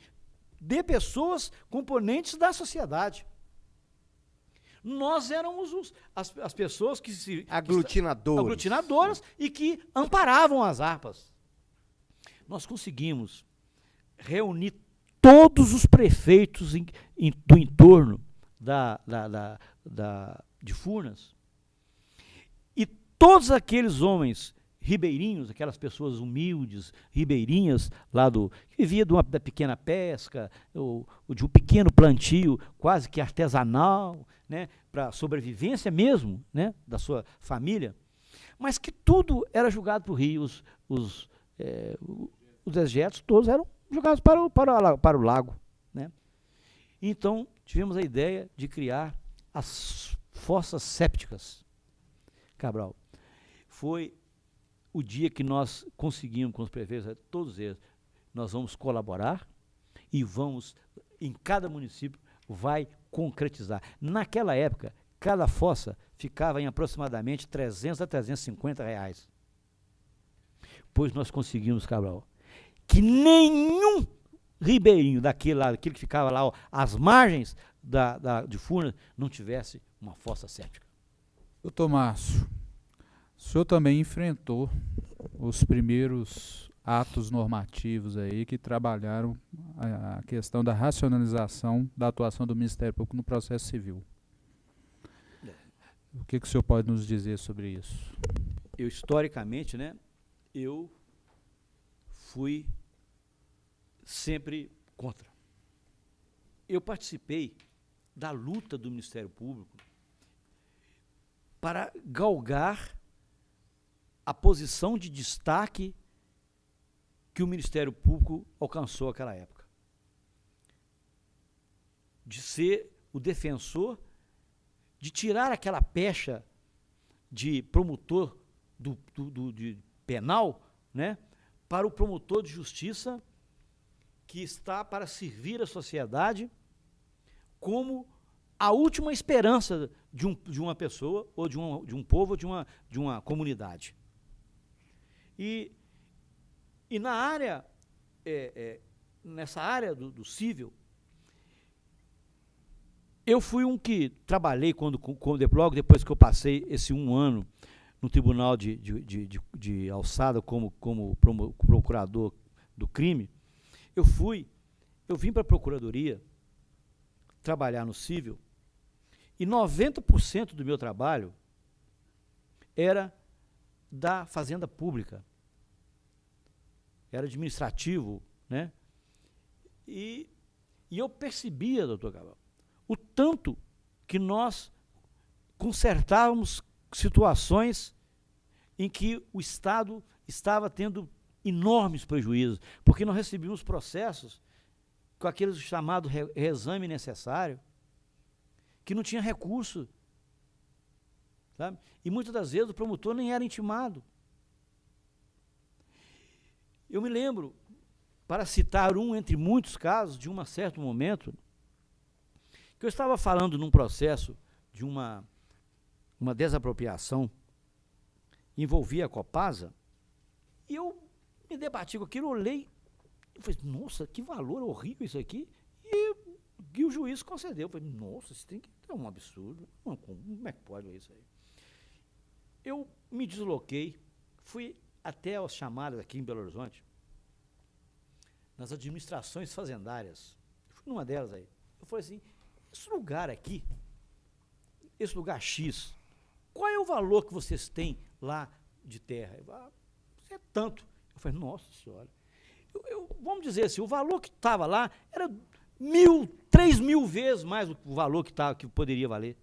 de pessoas componentes da sociedade. Nós éramos as pessoas que se... aglutinadoras e que amparavam as ARPAs. Nós conseguimos reunir todos os prefeitos do entorno de Furnas, e todos aqueles homens ribeirinhos, aquelas pessoas humildes, ribeirinhas, que viviam da pequena pesca, ou de um pequeno plantio quase que artesanal, né, para sobrevivência mesmo, né, da sua família, mas que tudo era jogado para o rio, os dejetos todos eram jogados para o lago, né? Então, tivemos a ideia de criar as fossas sépticas. Cabral, foi o dia que nós conseguimos com os prefeitos, todos eles, nós vamos colaborar e vamos, em cada município, vai concretizar. Naquela época, cada fossa ficava em aproximadamente R$300 a R$350. Pois nós conseguimos, Cabral, que nenhum ribeirinho daquele lado, aquele que ficava lá, ó, às margens de Furnas, não tivesse uma fossa séptica. Doutor Márcio, o senhor também enfrentou os primeiros atos normativos aí que trabalharam a questão da racionalização da atuação do Ministério Público no processo civil. O que o senhor pode nos dizer sobre isso? Eu, historicamente, né, eu fui sempre contra. Eu participei da luta do Ministério Público para galgar a posição de destaque que o Ministério Público alcançou naquela época. De ser o defensor, de tirar aquela pecha de promotor de penal, né, para o promotor de justiça que está para servir a sociedade como a última esperança de uma pessoa, ou de um povo, ou de uma comunidade. E na área, nessa área do cível, eu fui um que trabalhei logo depois que eu passei esse 1 ano no Tribunal de Alçada como procurador do crime. Eu vim para a Procuradoria trabalhar no cível, e 90% do meu trabalho era da Fazenda Pública, era administrativo, né? E eu percebia, doutor Cabral, o tanto que nós consertávamos situações em que o Estado estava tendo enormes prejuízos, porque nós recebíamos processos com aquele chamado reexame necessário, que não tinha recurso, sabe? E muitas das vezes o promotor nem era intimado. Eu me lembro, para citar um entre muitos casos, de um certo momento, que eu estava falando num processo de uma desapropriação, envolvia a Copasa, e eu me debati com aquilo, olhei, eu falei, nossa, que valor horrível isso aqui, e o juiz concedeu. Eu falei, nossa, isso tem que ter um absurdo, como é que pode ver isso aí? Eu me desloquei, fui até as chamadas aqui em Belo Horizonte, nas administrações fazendárias. Eu fui numa delas aí. Eu falei assim, esse lugar aqui, esse lugar X, qual é o valor que vocês têm lá de terra? É tanto. Eu falei, nossa senhora. Vamos dizer assim, o valor que estava lá era 3.000 vezes mais o valor que poderia valer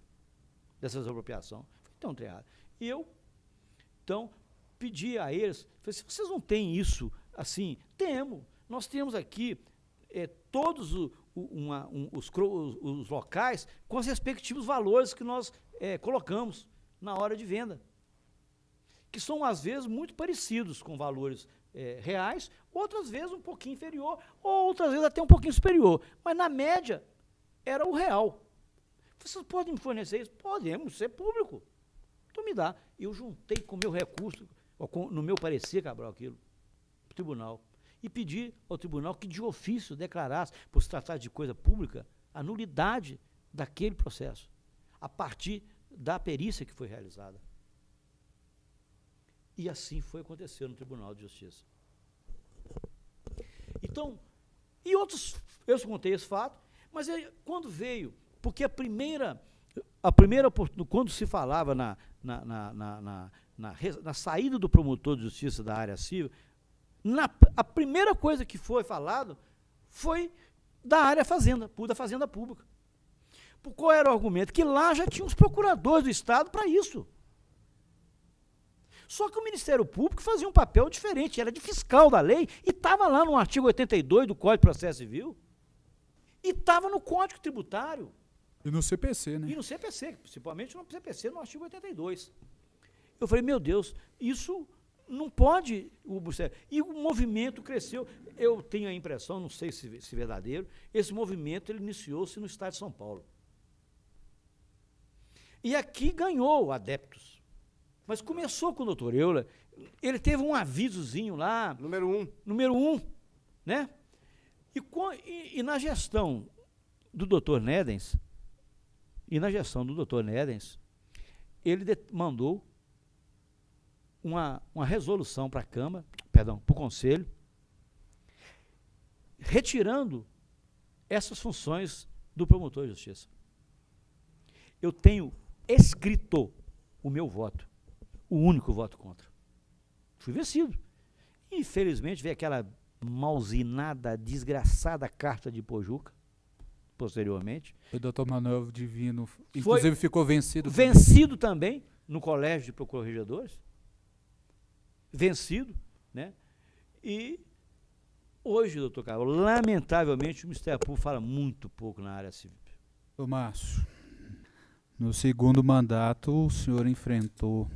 dessas apropriações. Então, errado. E eu, então, pedi a eles, falei assim, vocês não têm isso assim? Temos. Nós temos aqui todos os locais com os respectivos valores que nós colocamos na hora de venda, que são, às vezes, muito parecidos com valores reais, outras vezes um pouquinho inferior, ou outras vezes até um pouquinho superior. Mas, na média, era o real. Vocês podem me fornecer isso? Podemos, isso é público. Então me dá. Eu juntei com o meu recurso, no meu parecer, Cabral, aquilo, para o tribunal, e pedi ao tribunal que de ofício declarasse, por se tratar de coisa pública, a nulidade daquele processo, a partir da perícia que foi realizada. E assim foi acontecer no Tribunal de Justiça. Então, e outros, eu contei esse fato, mas quando veio, porque a primeira quando se falava na saída do promotor de justiça da área civil, a primeira coisa que foi falado foi da área fazenda, da fazenda pública. Qual era o argumento? Que lá já tinha os procuradores do Estado para isso. Só que o Ministério Público fazia um papel diferente, era de fiscal da lei, e estava lá no artigo 82 do Código de Processo Civil, e estava no Código Tributário. E no CPC, né? E no CPC, principalmente no CPC, no artigo 82. Eu falei, meu Deus, isso não pode... E o movimento cresceu. Eu tenho a impressão, não sei se é verdadeiro, esse movimento ele iniciou-se no estado de São Paulo. E aqui ganhou adeptos. Mas começou com o doutor Euler, ele teve um avisozinho lá. Número 1. Número 1, né? E na gestão do doutor Nedens, ele mandou uma resolução para a Câmara, para o Conselho, retirando essas funções do promotor de justiça. Eu tenho escrito o meu voto, o único voto contra. Fui vencido. Infelizmente, veio aquela malzinada, desgraçada carta de Pojuca, posteriormente. O doutor Manuel Divino, inclusive, ficou vencido. Vencido também no Colégio de Procuradores. Vencido, né? E hoje, doutor Carlos, lamentavelmente, o Ministério Público fala muito pouco na área civil. Ô, Márcio, no segundo mandato, o senhor enfrentou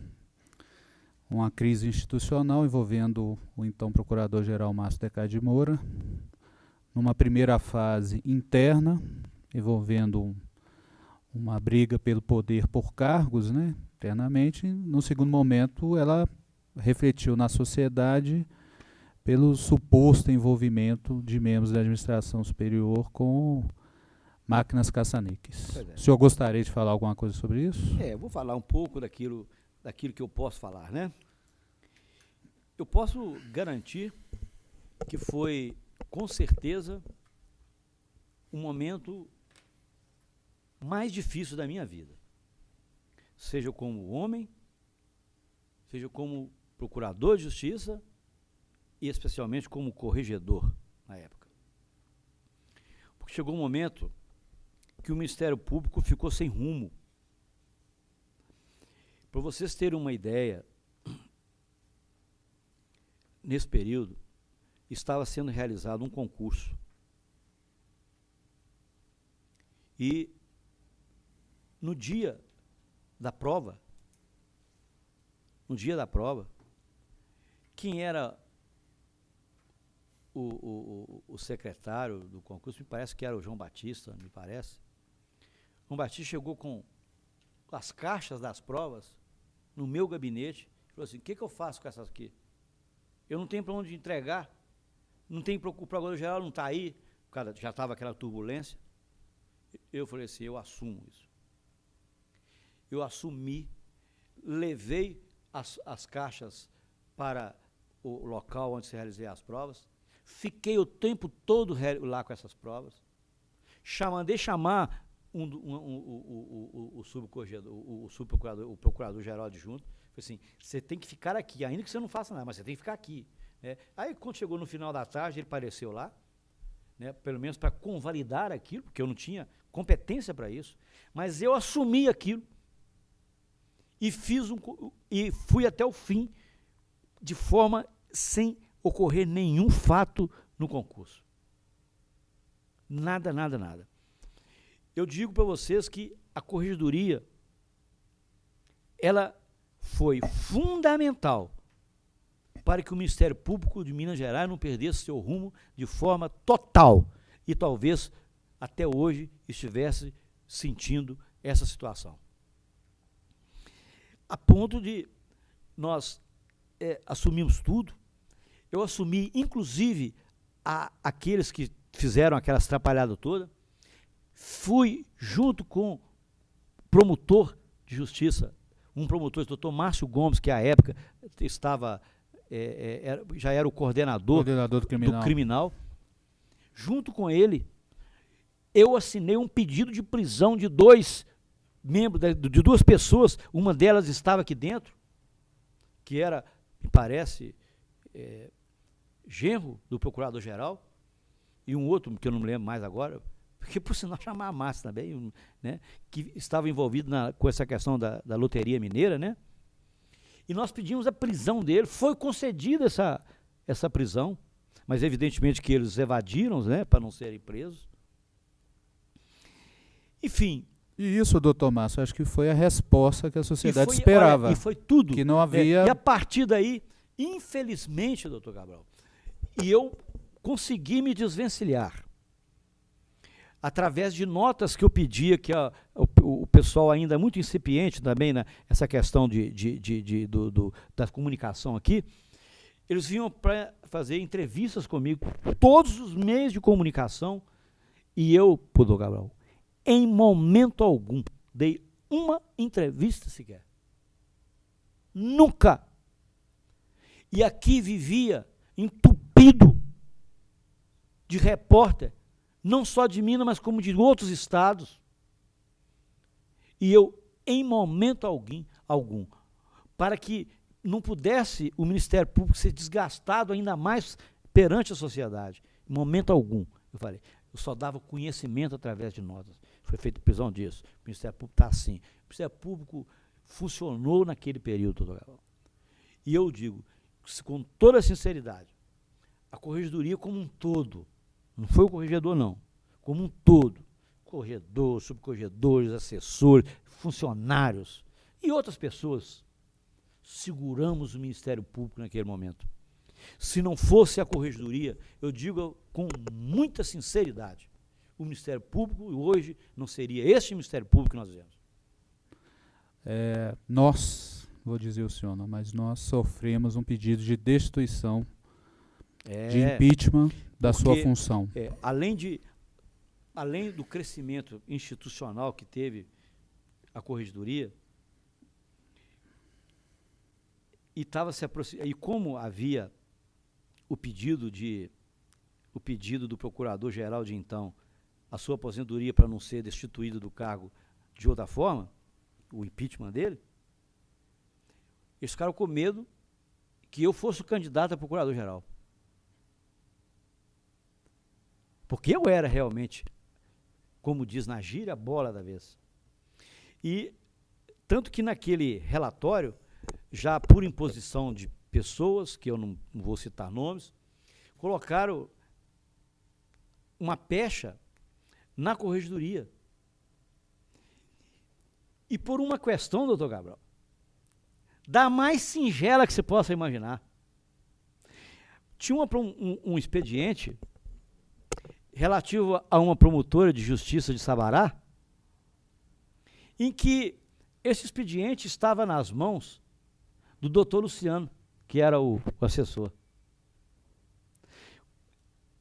uma crise institucional envolvendo o então Procurador-Geral Márcio Decade de Moura, numa primeira fase interna, envolvendo uma briga pelo poder por cargos, né, internamente. No segundo momento, ela refletiu na sociedade pelo suposto envolvimento de membros da administração superior com máquinas caça-níqueis. O senhor gostaria de falar alguma coisa sobre isso? Eu vou falar um pouco daquilo que eu posso falar, né? Eu posso garantir que foi, com certeza, o momento mais difícil da minha vida. Seja como homem, seja como procurador de justiça e especialmente como corregedor na época. Porque chegou um momento que o Ministério Público ficou sem rumo. Para vocês terem uma ideia, nesse período, estava sendo realizado um concurso. E, no dia da prova, quem era o secretário do concurso, me parece que era o João Batista, me parece. O João Batista chegou com as caixas das provas no meu gabinete e falou assim, o que eu faço com essas aqui? Eu não tenho para onde entregar, não tem, o procurador-geral não está aí, já estava aquela turbulência. Eu falei assim, eu assumo isso. Eu assumi, levei as caixas para o local onde se realizei as provas, Fiquei o tempo todo lá com essas provas. Mandei chamar o subcorregedor, o subprocurador, o procurador-geral adjunto. Falei assim, você tem que ficar aqui, ainda que você não faça nada, mas você tem que ficar aqui. Né? Aí, quando chegou no final da tarde, ele apareceu lá, né, pelo menos para convalidar aquilo, porque eu não tinha competência para isso, mas eu assumi aquilo e e fui até o fim, de forma sem ocorrer nenhum fato no concurso. Nada, nada, nada. Eu digo para vocês que a corregedoria, ela foi fundamental para que o Ministério Público de Minas Gerais não perdesse seu rumo de forma total e talvez até hoje estivesse sentindo essa situação. A ponto de nós assumimos tudo. Eu assumi, inclusive, aqueles que fizeram aquelas atrapalhadas todas. Fui junto com o promotor de justiça, um promotor, o doutor Márcio Gomes, que à época estava, já era o coordenador do criminal. Junto com ele, eu assinei um pedido de prisão de 2 membros, de 2 pessoas, uma delas estava aqui dentro, que era, me parece, genro do procurador-geral, e um outro, que eu não me lembro mais agora, porque por sinal chamar a Márcia também, né, que estava envolvido com essa questão da loteria mineira, né? E nós pedimos a prisão dele, foi concedida essa prisão, mas evidentemente que eles evadiram, né, para não serem presos. Enfim. E isso, doutor Márcio, acho que foi a resposta que a sociedade esperava. Olha, e foi tudo. Que não havia... E a partir daí, infelizmente, doutor Cabral, e eu consegui me desvencilhar, através de notas que eu pedia, que o pessoal ainda muito incipiente também nessa questão da comunicação aqui, eles vinham para fazer entrevistas comigo, todos os meios de comunicação, e eu, doutor Cabral, em momento algum, dei uma entrevista sequer. Nunca. E aqui vivia entupido de repórter, não só de Minas, mas como de outros estados. E eu, em momento algum, para que não pudesse o Ministério Público ser desgastado ainda mais perante a sociedade, em momento algum, eu falei, eu só dava conhecimento através de notas. Foi feita prisão disso. O Ministério Público está assim. O Ministério Público funcionou naquele período, doutor Galvão. E eu digo, com toda sinceridade, a corregedoria como um todo, não foi o corregedor não, como um todo, corregedor, subcorregedores, assessores, funcionários e outras pessoas, seguramos o Ministério Público naquele momento. Se não fosse a corregedoria, eu digo com muita sinceridade, o Ministério Público hoje não seria este Ministério Público que nós vemos. Nós, vou dizer o senhor, não, mas nós sofremos um pedido de destituição, de impeachment da sua função. Além do crescimento institucional que teve a corregedoria, e como havia o pedido do procurador-geral de então, a sua aposentadoria para não ser destituído do cargo de outra forma, o impeachment dele, eles ficaram com medo que eu fosse o candidato a procurador-geral. Porque eu era realmente, como diz na gíria, a bola da vez. E tanto que naquele relatório, já por imposição de pessoas, que eu não vou citar nomes, colocaram uma pecha na corregedoria. E por uma questão, doutor Gabriel, da mais singela que você possa imaginar. Tinha um expediente relativo a uma promotora de justiça de Sabará, em que esse expediente estava nas mãos do doutor Luciano, que era o assessor.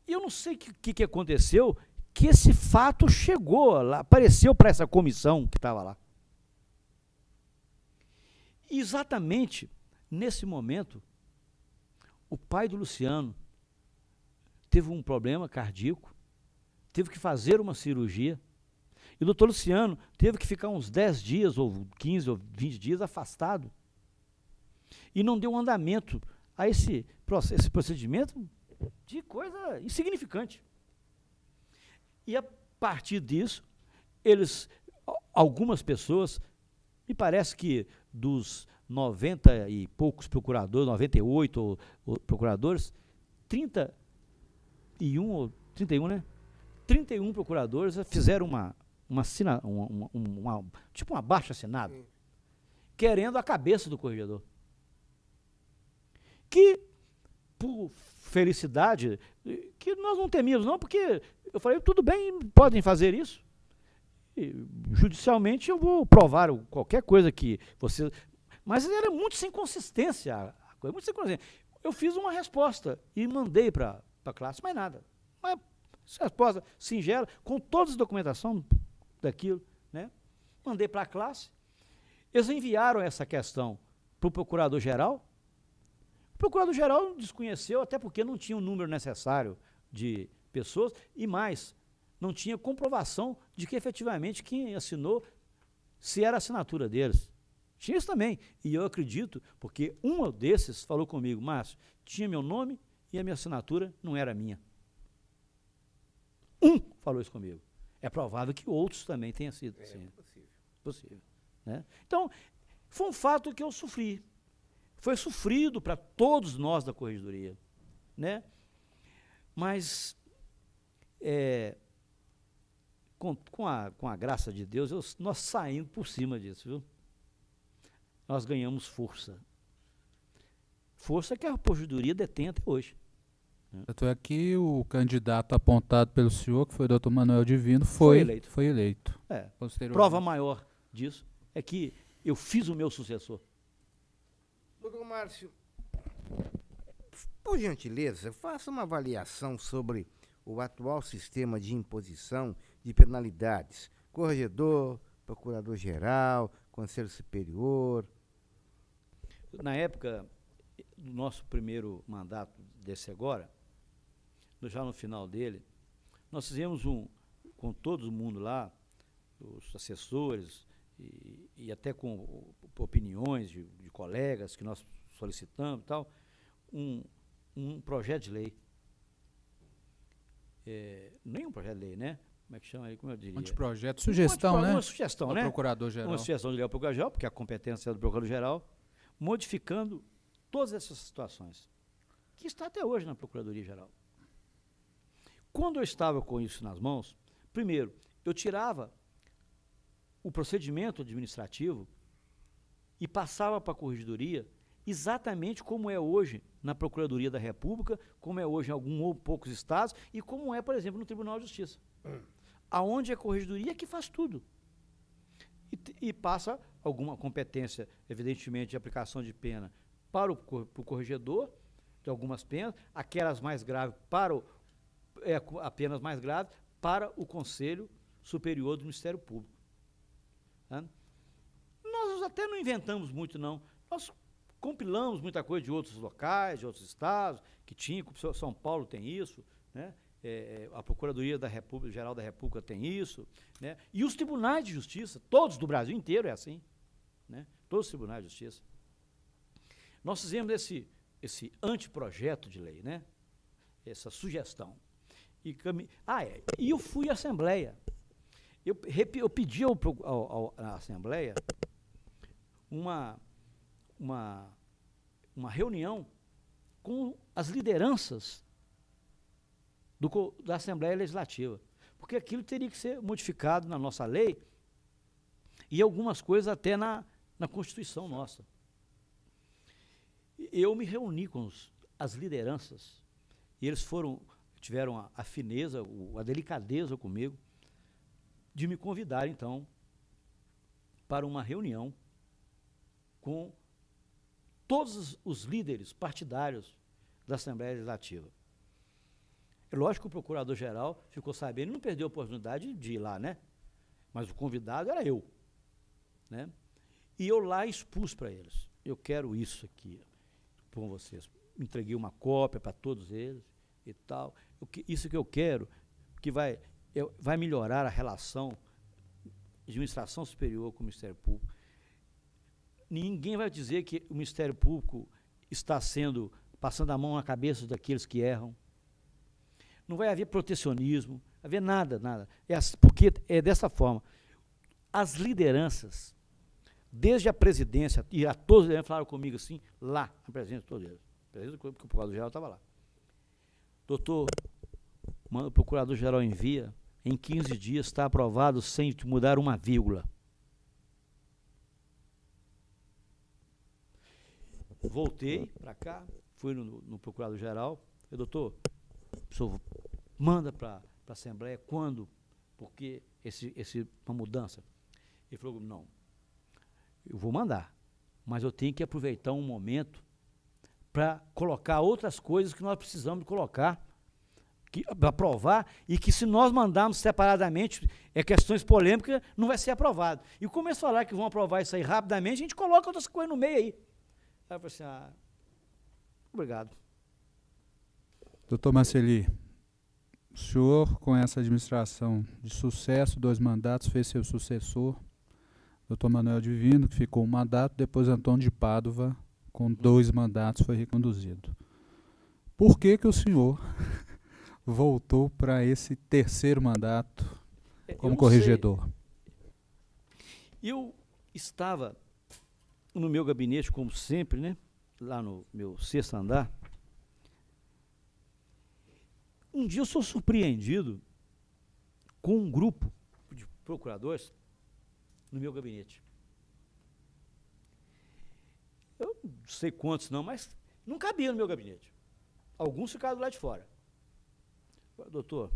E eu não sei o que aconteceu, que esse fato chegou lá, apareceu para essa comissão que estava lá. E exatamente nesse momento, o pai do Luciano teve um problema cardíaco, teve que fazer uma cirurgia, e o doutor Luciano teve que ficar uns 10 dias, ou 15, ou 20 dias afastado, e não deu andamento a esse procedimento de coisa insignificante. E a partir disso, algumas pessoas, me parece que dos 90 e poucos procuradores, 98 procuradores, 31, né? 31 procuradores fizeram tipo um abaixo-assinado, querendo a cabeça do corregedor. Que, por felicidade, que nós não temíamos, não, porque eu falei, tudo bem, podem fazer isso. E, judicialmente eu vou provar qualquer coisa que você... Mas era muito sem consistência, muito sem consistência. Eu fiz uma resposta e mandei para a classe, mais nada. Uma resposta singela, com toda a documentação daquilo, né? Mandei para a classe. Eles enviaram essa questão para o procurador-geral. O procurador-geral desconheceu, até porque não tinha o número necessário de pessoas, e mais, não tinha comprovação de que efetivamente quem assinou, se era a assinatura deles. Tinha isso também, e eu acredito, porque um desses falou comigo, Márcio, tinha meu nome e a minha assinatura não era minha. Um falou isso comigo. É provável que outros também tenham sido. Sim. Possível. Né? Então, foi um fato que eu sofri. Foi sofrido para todos nós da corregedoria. Né? Mas, com a graça de Deus, nós saímos por cima disso, viu? Nós ganhamos força. Força que a corregedoria detém até hoje. Tanto é que o candidato apontado pelo senhor, que foi o doutor Manuel Divino, foi eleito. Prova maior disso é que eu fiz o meu sucessor. Doutor Márcio, por gentileza, faça uma avaliação sobre o atual sistema de imposição de penalidades. Corregedor, procurador-geral, Conselho Superior. Na época do nosso primeiro mandato desse agora, já no final dele, nós fizemos com todo mundo lá, os assessores, e até com opiniões de colegas que nós solicitamos e tal, um projeto de lei. Nem um projeto de lei, né? Como é que chama aí? Como eu diria? Anteprojeto, sugestão, né? Uma sugestão, né? Procurador-geral. Uma sugestão de lei ao procurador-geral, porque a competência é do procurador-geral, modificando todas essas situações, que está até hoje na Procuradoria-Geral. Quando eu estava com isso nas mãos, primeiro, eu tirava o procedimento administrativo e passava para a Corregedoria exatamente como é hoje na Procuradoria da República, como é hoje em alguns ou poucos estados, e como é, por exemplo, no Tribunal de Justiça. Aonde a Corregedoria que faz tudo. E passa alguma competência, evidentemente, de aplicação de pena para o corregedor, de algumas penas, aquelas mais graves apenas mais graves, para o Conselho Superior do Ministério Público. Tá? Nós até não inventamos muito, não. Nós compilamos muita coisa de outros locais, de outros estados, que tinha, São Paulo tem isso, né? A Procuradoria da República, Geral da República tem isso, né? E os tribunais de justiça, todos do Brasil inteiro é assim, né? Todos os tribunais de justiça. Nós fizemos esse anteprojeto de lei, né? Essa sugestão. E eu fui à Assembleia. Eu pedi à Assembleia uma reunião com as lideranças da Assembleia Legislativa, porque aquilo teria que ser modificado na nossa lei e algumas coisas até na Constituição nossa. Eu me reuni com as lideranças e eles tiveram a fineza, a delicadeza comigo de me convidar, então, para uma reunião com todos os líderes partidários da Assembleia Legislativa. É lógico que o procurador-geral ficou sabendo e não perdeu a oportunidade de ir lá, né? Mas o convidado era eu, né? E eu lá expus para eles. Eu quero isso aqui com vocês. Entreguei uma cópia para todos eles, e tal. Isso que eu quero, que vai melhorar a relação de administração superior com o Ministério Público. Ninguém vai dizer que o Ministério Público está passando a mão na cabeça daqueles que erram. Não vai haver protecionismo, não vai haver nada. Porque é dessa forma. As lideranças, desde a presidência, e a todos eles falaram comigo assim, lá, na presidência de todos eles. Porque o procurador-geral estava lá. Doutor, o procurador-geral envia, em 15 dias está aprovado sem mudar uma vírgula. Voltei para cá, fui no procurador-geral, falei, doutor, o senhor manda para a Assembleia quando? Porque uma mudança. Ele falou, não, eu vou mandar, mas eu tenho que aproveitar um momento para colocar outras coisas que nós precisamos colocar, para aprovar, e que se nós mandarmos separadamente questões polêmicas, não vai ser aprovado. E começo a falar que vão aprovar isso aí rapidamente, a gente coloca outras coisas no meio aí. Aí eu falei assim, obrigado. Doutor Marceli, o senhor, com essa administração de sucesso, 2 mandatos, fez seu sucessor, doutor Manuel Divino, que ficou 1 mandato, depois Antônio de Pádua, com 2 mandatos, foi reconduzido. Por que o senhor voltou para esse 3º mandato como corregedor? Eu estava no meu gabinete, como sempre, né, lá no meu 6º andar. Um dia eu sou surpreendido com um grupo de procuradores no meu gabinete. Eu não sei quantos não, mas não cabia no meu gabinete. Alguns ficaram do lado de fora. Doutor,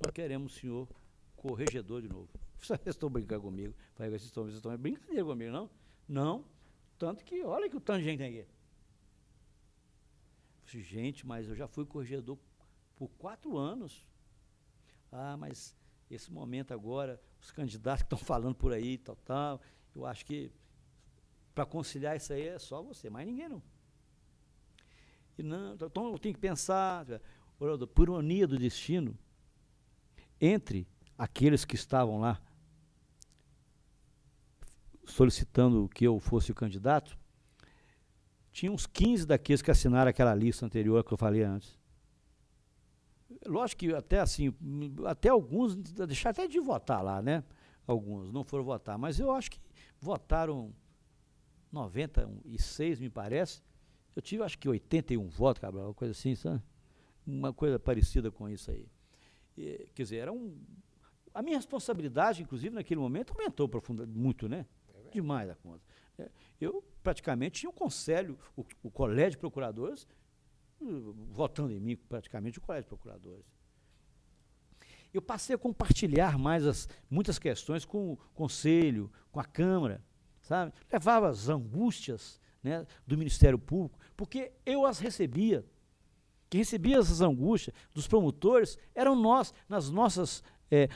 nós queremos o senhor corregedor de novo. Vocês estão brincando comigo. Falei, vocês estão brincadeira comigo, não? Não. Tanto que, olha que o tanto de gente tem aqui. Falei, gente, mas eu já fui corregedor por 4 anos. Mas esse momento agora, os candidatos que estão falando por aí, tal, eu acho que para conciliar isso aí é só você, mais ninguém não. E não, então eu tenho que pensar, por ironia do destino, entre aqueles que estavam lá solicitando que eu fosse o candidato, tinha uns 15 daqueles que assinaram aquela lista anterior que eu falei antes. Lógico que até alguns deixaram até de votar lá, né? Alguns não foram votar, mas eu acho que votaram 96, me parece. Eu tive, acho que 81 votos, Cabral, uma coisa assim, sabe? Uma coisa parecida com isso aí. Quer dizer, a minha responsabilidade, inclusive, naquele momento, aumentou profundamente, muito, né? Demais a conta. Eu praticamente tinha um conselho, o colégio de procuradores, votando em mim, praticamente o colégio de procuradores. Eu passei a compartilhar mais muitas questões com o conselho, com a Câmara, sabe? Levava as angústias, né, do Ministério Público, porque eu as recebia. Quem recebia essas angústias dos promotores eram nós,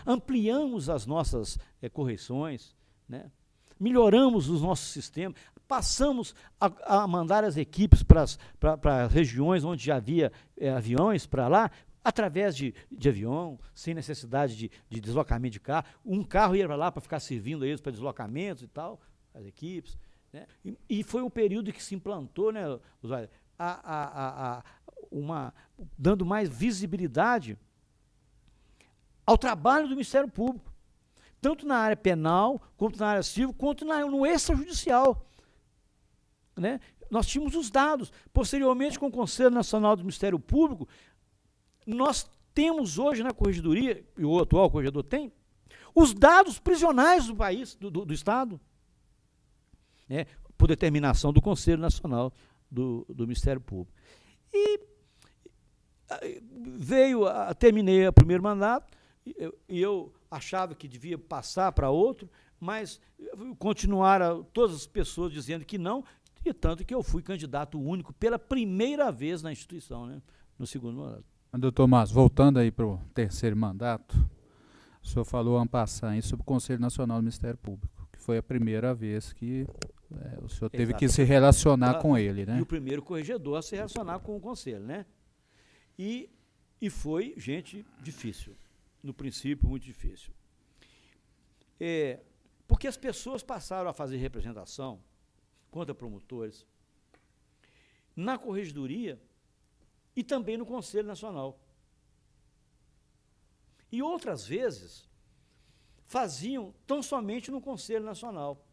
ampliamos as nossas correções, né? Melhoramos os nossos sistemas, passamos a mandar as equipes para regiões onde já havia aviões para lá, através de avião, sem necessidade de deslocamento de carro. Um carro ia para lá para ficar servindo a eles para deslocamentos e tal, as equipes, né? E foi um período que se implantou, né, dando mais visibilidade ao trabalho do Ministério Público, tanto na área penal, quanto na área civil, quanto no extrajudicial, né? Nós tínhamos os dados. Posteriormente, com o Conselho Nacional do Ministério Público, nós temos hoje na Corregedoria, e o atual corregedor tem, os dados prisionais do país, do Estado, né, por determinação do Conselho Nacional do Ministério Público. E terminei o primeiro mandato, e eu achava que devia passar para outro, mas continuaram todas as pessoas dizendo que não, e tanto que eu fui candidato único pela primeira vez na instituição, né, no segundo mandato. Doutor Márcio, voltando aí para o 3º mandato, o senhor falou en passant sobre o Conselho Nacional do Ministério Público, que foi a primeira vez que o senhor teve que se relacionar com ele, né? E o primeiro corregedor a se relacionar com o Conselho, né? E E foi, gente, difícil. No princípio, muito difícil. Porque as pessoas passaram a fazer representação contra promotores na Corregedoria e também no Conselho Nacional. E outras vezes faziam tão somente no Conselho Nacional.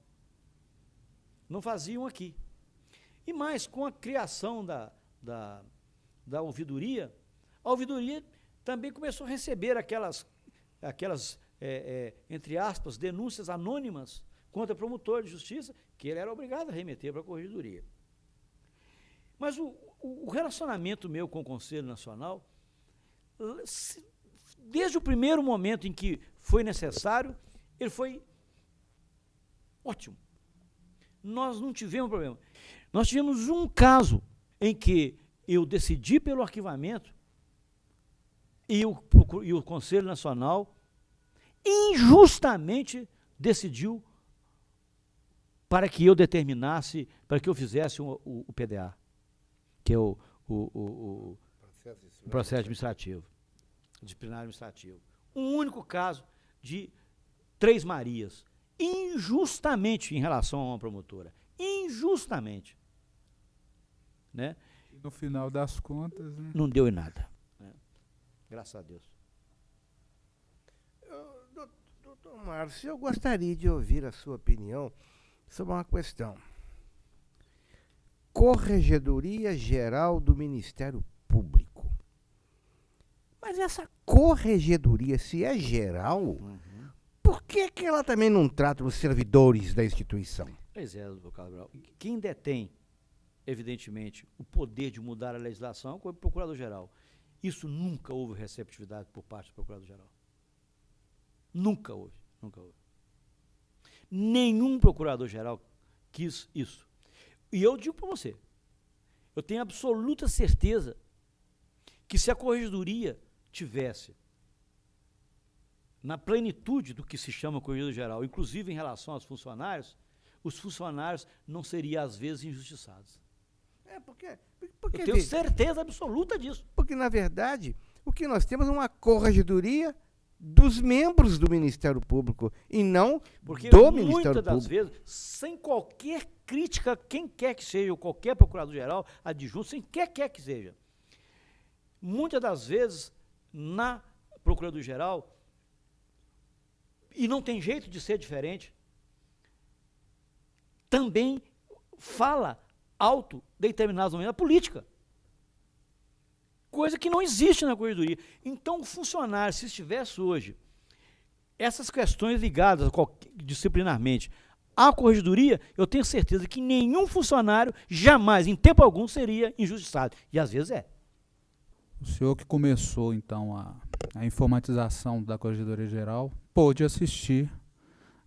Não faziam aqui. E mais, com a criação da ouvidoria, a ouvidoria também começou a receber aquelas entre aspas, denúncias anônimas contra promotor de justiça, que ele era obrigado a remeter para a Corregedoria. Mas o relacionamento meu com o Conselho Nacional, desde o primeiro momento em que foi necessário, ele foi ótimo. Nós não tivemos problema. Nós tivemos um caso em que eu decidi pelo arquivamento e o Conselho Nacional injustamente decidiu para que eu determinasse, para que eu fizesse o PDA, que é o processo administrativo, disciplinar administrativo. Um único caso de 3 Marias, injustamente em relação a uma promotora, injustamente. Né? No final das contas, né? Não deu em nada. Né? Graças a Deus. Doutor Márcio, eu gostaria de ouvir a sua opinião sobre uma questão. Corregedoria Geral do Ministério Público. Mas essa corregedoria, se é geral, por que ela também não trata os servidores da instituição? Pois é, doutor Cabral. Quem detém, evidentemente, o poder de mudar a legislação é o Procurador-Geral. Isso nunca houve receptividade por parte do Procurador-Geral. Nunca houve, nunca houve. Nenhum Procurador-Geral quis isso. E eu digo para você, eu tenho absoluta certeza que se a Corregedoria tivesse na plenitude do que se chama Corregedoria-Geral, inclusive em relação aos funcionários, os funcionários não seriam, às vezes, injustiçados. Porque eu tenho certeza absoluta disso. Porque, na verdade, o que nós temos é uma corregedoria dos membros do Ministério Público e não porque do Ministério Público. Muitas das vezes, sem qualquer crítica, quem quer que seja, ou qualquer procurador-geral, adjunto, sem quer que seja, muitas das vezes, na Procuradoria-Geral, e não tem jeito de ser diferente, também fala alto determinados momentos da política. Coisa que não existe na Corregedoria. Então, o funcionário, se estivesse hoje, essas questões ligadas disciplinarmente à Corregedoria, eu tenho certeza que nenhum funcionário jamais, em tempo algum, seria injustiçado. E às vezes é. O senhor que começou, então, a informatização da Corregedoria Geral, pôde assistir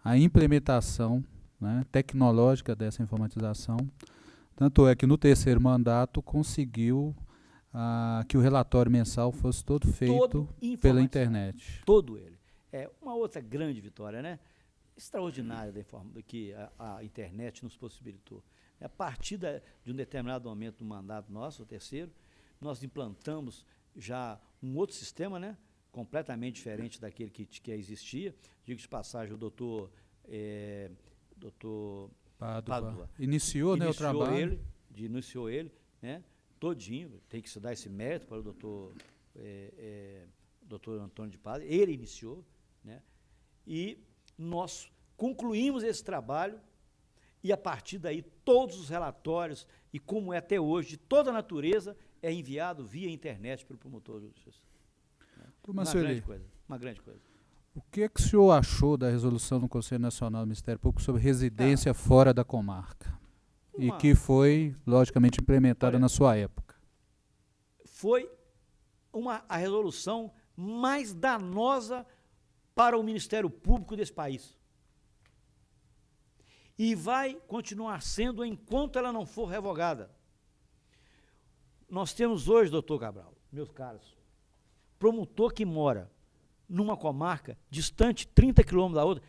à implementação, né, tecnológica dessa informatização. Tanto é que no 3º mandato conseguiu que o relatório mensal fosse todo feito pela internet. Todo ele. É uma outra grande vitória, né? Extraordinária do que a internet nos possibilitou. A partir de um determinado momento do mandato nosso, o 3º, nós implantamos já um outro sistema, né? Completamente diferente daquele que existia. Digo de passagem, o doutor Pádua iniciou, né, o trabalho. Iniciou ele, né? Todinho, tem que se dar esse mérito para o doutor Antônio de Pádua, ele iniciou, né? E nós concluímos esse trabalho e, a partir daí, todos os relatórios, e como é até hoje, de toda a natureza, é enviado via internet pelo promotor de justiça. Né? Uma grande coisa. O que o senhor achou da resolução do Conselho Nacional do Ministério Público sobre residência fora da comarca? E que foi, logicamente, implementada na sua época. Foi a resolução mais danosa para o Ministério Público desse país. E vai continuar sendo enquanto ela não for revogada. Nós temos hoje, doutor Cabral, meus caros, promotor que mora numa comarca distante 30 quilômetros da outra,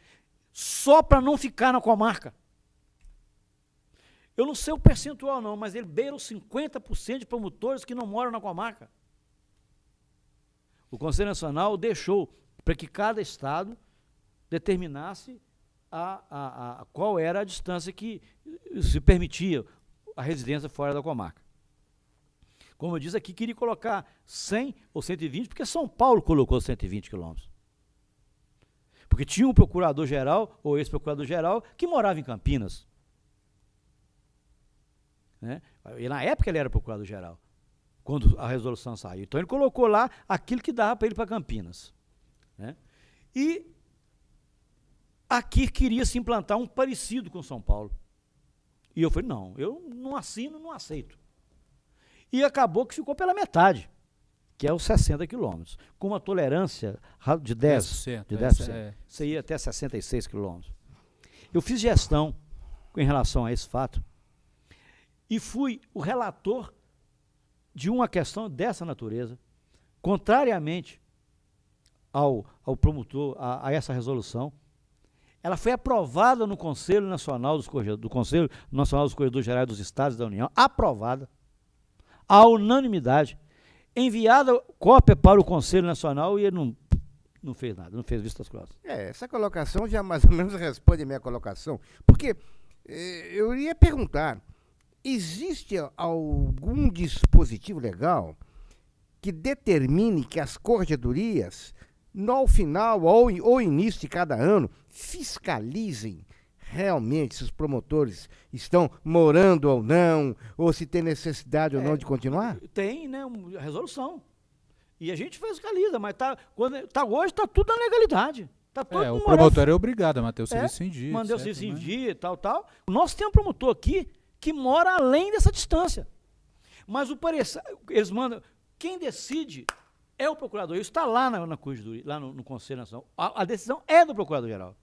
só para não ficar na comarca. Eu não sei o percentual não, mas ele beira os 50% de promotores que não moram na comarca. O Conselho Nacional deixou para que cada estado determinasse qual era a distância que se permitia a residência fora da comarca. Como eu disse aqui, queria colocar 100 ou 120, porque São Paulo colocou 120 quilômetros. Porque tinha um procurador-geral, ou ex-procurador-geral, que morava em Campinas. Né? E na época ele era procurador-geral, quando a resolução saiu. Então ele colocou lá aquilo que dava para ele para Campinas. Né? E aqui queria se implantar um parecido com São Paulo. E eu falei, não, eu não assino, não aceito. E acabou que ficou pela metade, que é os 60 quilômetros, com uma tolerância de 10%. De 10%. Você ia até 66 quilômetros. Eu fiz gestão em relação a esse fato e fui o relator de uma questão dessa natureza, contrariamente ao promotor, a essa resolução. Ela foi aprovada no Conselho Nacional dos Corredores Gerais dos Estados da União, aprovada, à unanimidade, enviada cópia para o Conselho Nacional e ele não fez nada, não fez vistas grossas. Essa colocação já mais ou menos responde a minha colocação, porque eu ia perguntar, existe algum dispositivo legal que determine que as corregedorias, no final ou início de cada ano, fiscalizem realmente se os promotores estão morando ou não, ou se tem necessidade ou não de continuar? Tem, né, a resolução. E a gente fiscaliza, mas hoje está tudo na legalidade. Tá todo o promotor é obrigado a manter o serviço em dia. Manter o serviço em dia e tal. Nós temos um promotor aqui que mora além dessa distância. Mas eles mandam. Quem decide é o procurador. Isso está lá na corregedoria, lá no Conselho Nacional. A decisão é do procurador-geral.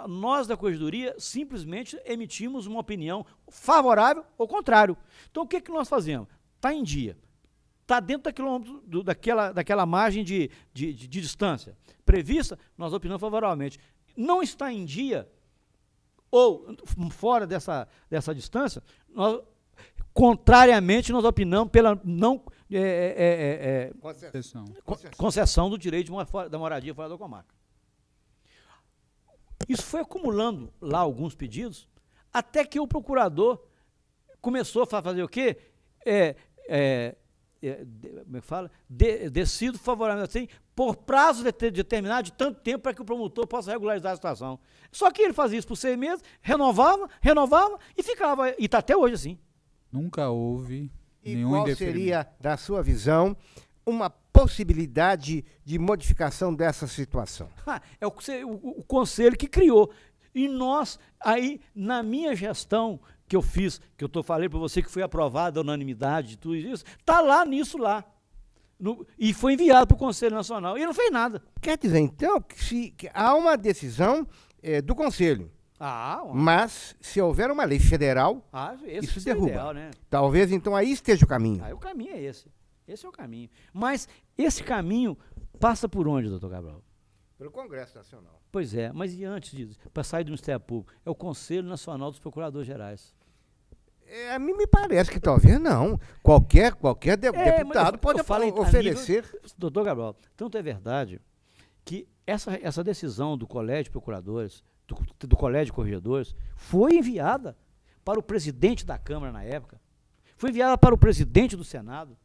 Nós da corregedoria simplesmente emitimos uma opinião favorável ou contrário. Então o que nós fazemos? Está em dia. Está dentro daquela margem de distância prevista, nós opinamos favoravelmente. Não está em dia, ou fora dessa distância, contrariamente, nós opinamos pela não concessão do direito da moradia fora da comarca. Isso foi acumulando lá alguns pedidos, até que o procurador começou a fazer o quê? Como é que fala? Decido favoravelmente assim, por prazo determinado de tanto tempo para que o promotor possa regularizar a situação. Só que ele fazia isso por 6 meses, renovava e ficava. E está até hoje assim. Nunca houve nenhum indeferimento. E qual seria, da sua visão, uma possibilidade de modificação dessa situação? É o conselho que criou. E nós, aí, na minha gestão que eu fiz, que falei para você que foi aprovada a unanimidade, tudo isso, está lá nisso lá. E foi enviado para o Conselho Nacional. E não fez nada. Quer dizer, então, que há uma decisão do Conselho. Mas, se houver uma lei federal, isso derruba. Ideal, né? Talvez, então, aí esteja o caminho. O caminho é esse. Esse é o caminho. Mas esse caminho passa por onde, doutor Cabral? Pelo Congresso Nacional. Pois é, mas e antes disso, para sair do Ministério Público? É o Conselho Nacional dos Procuradores Gerais. A mim me parece que talvez não. Qualquer deputado pode oferecer. Doutor Cabral, tanto é verdade que essa decisão do Colégio de Procuradores, do Colégio de Corregedores, foi enviada para o presidente da Câmara na época, foi enviada para o presidente do Senado,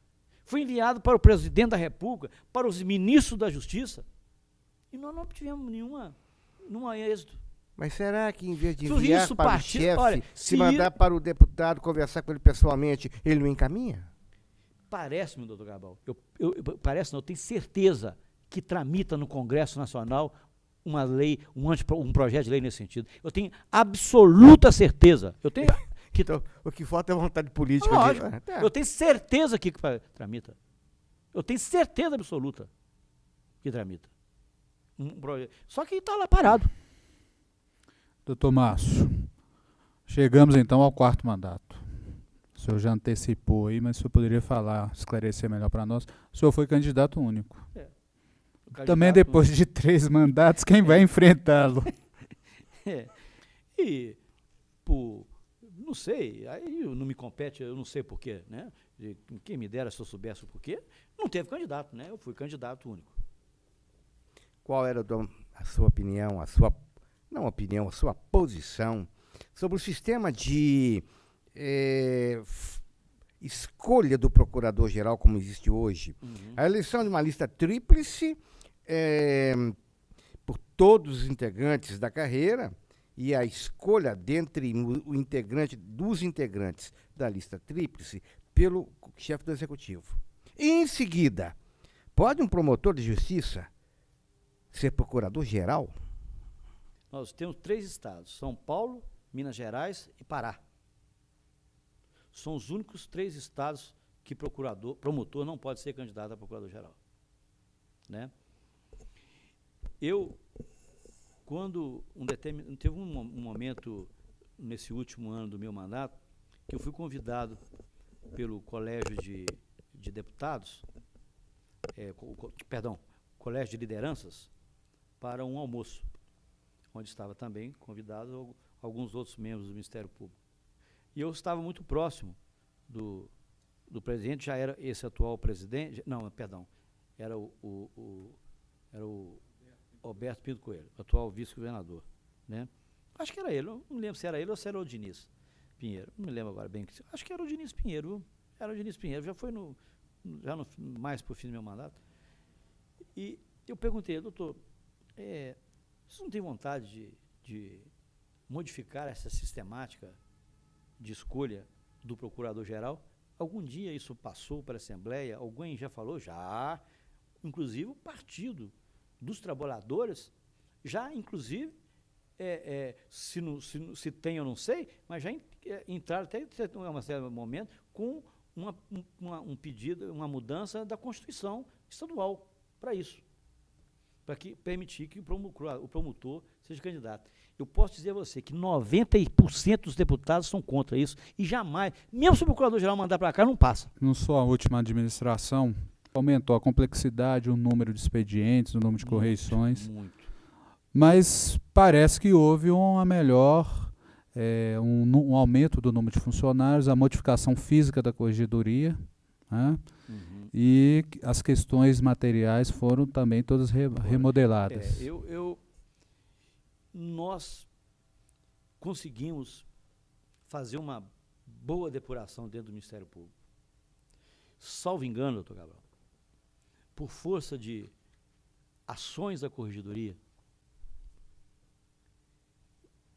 foi enviado para o presidente da República, para os ministros da Justiça, e nós não tivemos nenhum êxito. Mas será que, em vez de enviar para o chefe, se mandar para o deputado conversar com ele pessoalmente, ele não encaminha? Parece-me, doutor Cabral, eu tenho certeza que tramita no Congresso Nacional uma lei, um projeto de lei nesse sentido. Eu tenho absoluta certeza. Então, o que falta é vontade política. Lógico, eu tenho certeza que tramita. Eu tenho certeza absoluta que tramita. Só que está lá parado. Doutor Márcio, chegamos então ao 4º mandato. O senhor já antecipou aí, mas o senhor poderia esclarecer melhor para nós. O senhor foi candidato único. Também depois de 3 mandatos, quem vai enfrentá-lo? não sei, aí não me compete, eu não sei porquê, né? Quem me dera se eu soubesse o porquê, não teve candidato, né? Eu fui candidato único. Qual era a sua opinião, a sua posição sobre o sistema de escolha do procurador-geral como existe hoje? A eleição de uma lista tríplice por todos os integrantes da carreira e a escolha dentre dos integrantes da lista tríplice pelo chefe do executivo. E, em seguida, pode um promotor de justiça ser procurador-geral? Nós temos 3 estados, São Paulo, Minas Gerais e Pará. São os únicos 3 estados que promotor não pode ser candidato a procurador-geral. Né? Quando teve um momento nesse último ano do meu mandato que eu fui convidado pelo Colégio de Deputados, Colégio de Lideranças, para um almoço, onde estava também convidado alguns outros membros do Ministério Público. E eu estava muito próximo do presidente, já era esse atual presidente, era o Roberto Pinto Coelho, atual vice-governador, né? Acho que era ele, não me lembro se era ele ou se era o Diniz Pinheiro, não me lembro agora bem, acho que era o Diniz Pinheiro, já foi mais para o fim do meu mandato. E eu perguntei, doutor, vocês não têm vontade de modificar essa sistemática de escolha do procurador-geral? Algum dia isso passou para a Assembleia? Alguém já falou? Já. Inclusive o Partido dos Trabalhadores, já inclusive, se tem eu não sei, mas já entraram até em um certo momento com um pedido, uma mudança da Constituição estadual para isso, para permitir que o promotor seja candidato. Eu posso dizer a você que 90% dos deputados são contra isso e jamais, mesmo se o procurador-geral mandar para cá, não passa. Na sua última administração, aumentou a complexidade, o número de expedientes, o número de correições. Muito. Mas parece que houve uma melhor, um aumento do número de funcionários, a modificação física da corregedoria, né? E as questões materiais foram também todas remodeladas. Nós conseguimos fazer uma boa depuração dentro do Ministério Público. Salvo engano, doutor Cabral, por força de ações da corregedoria,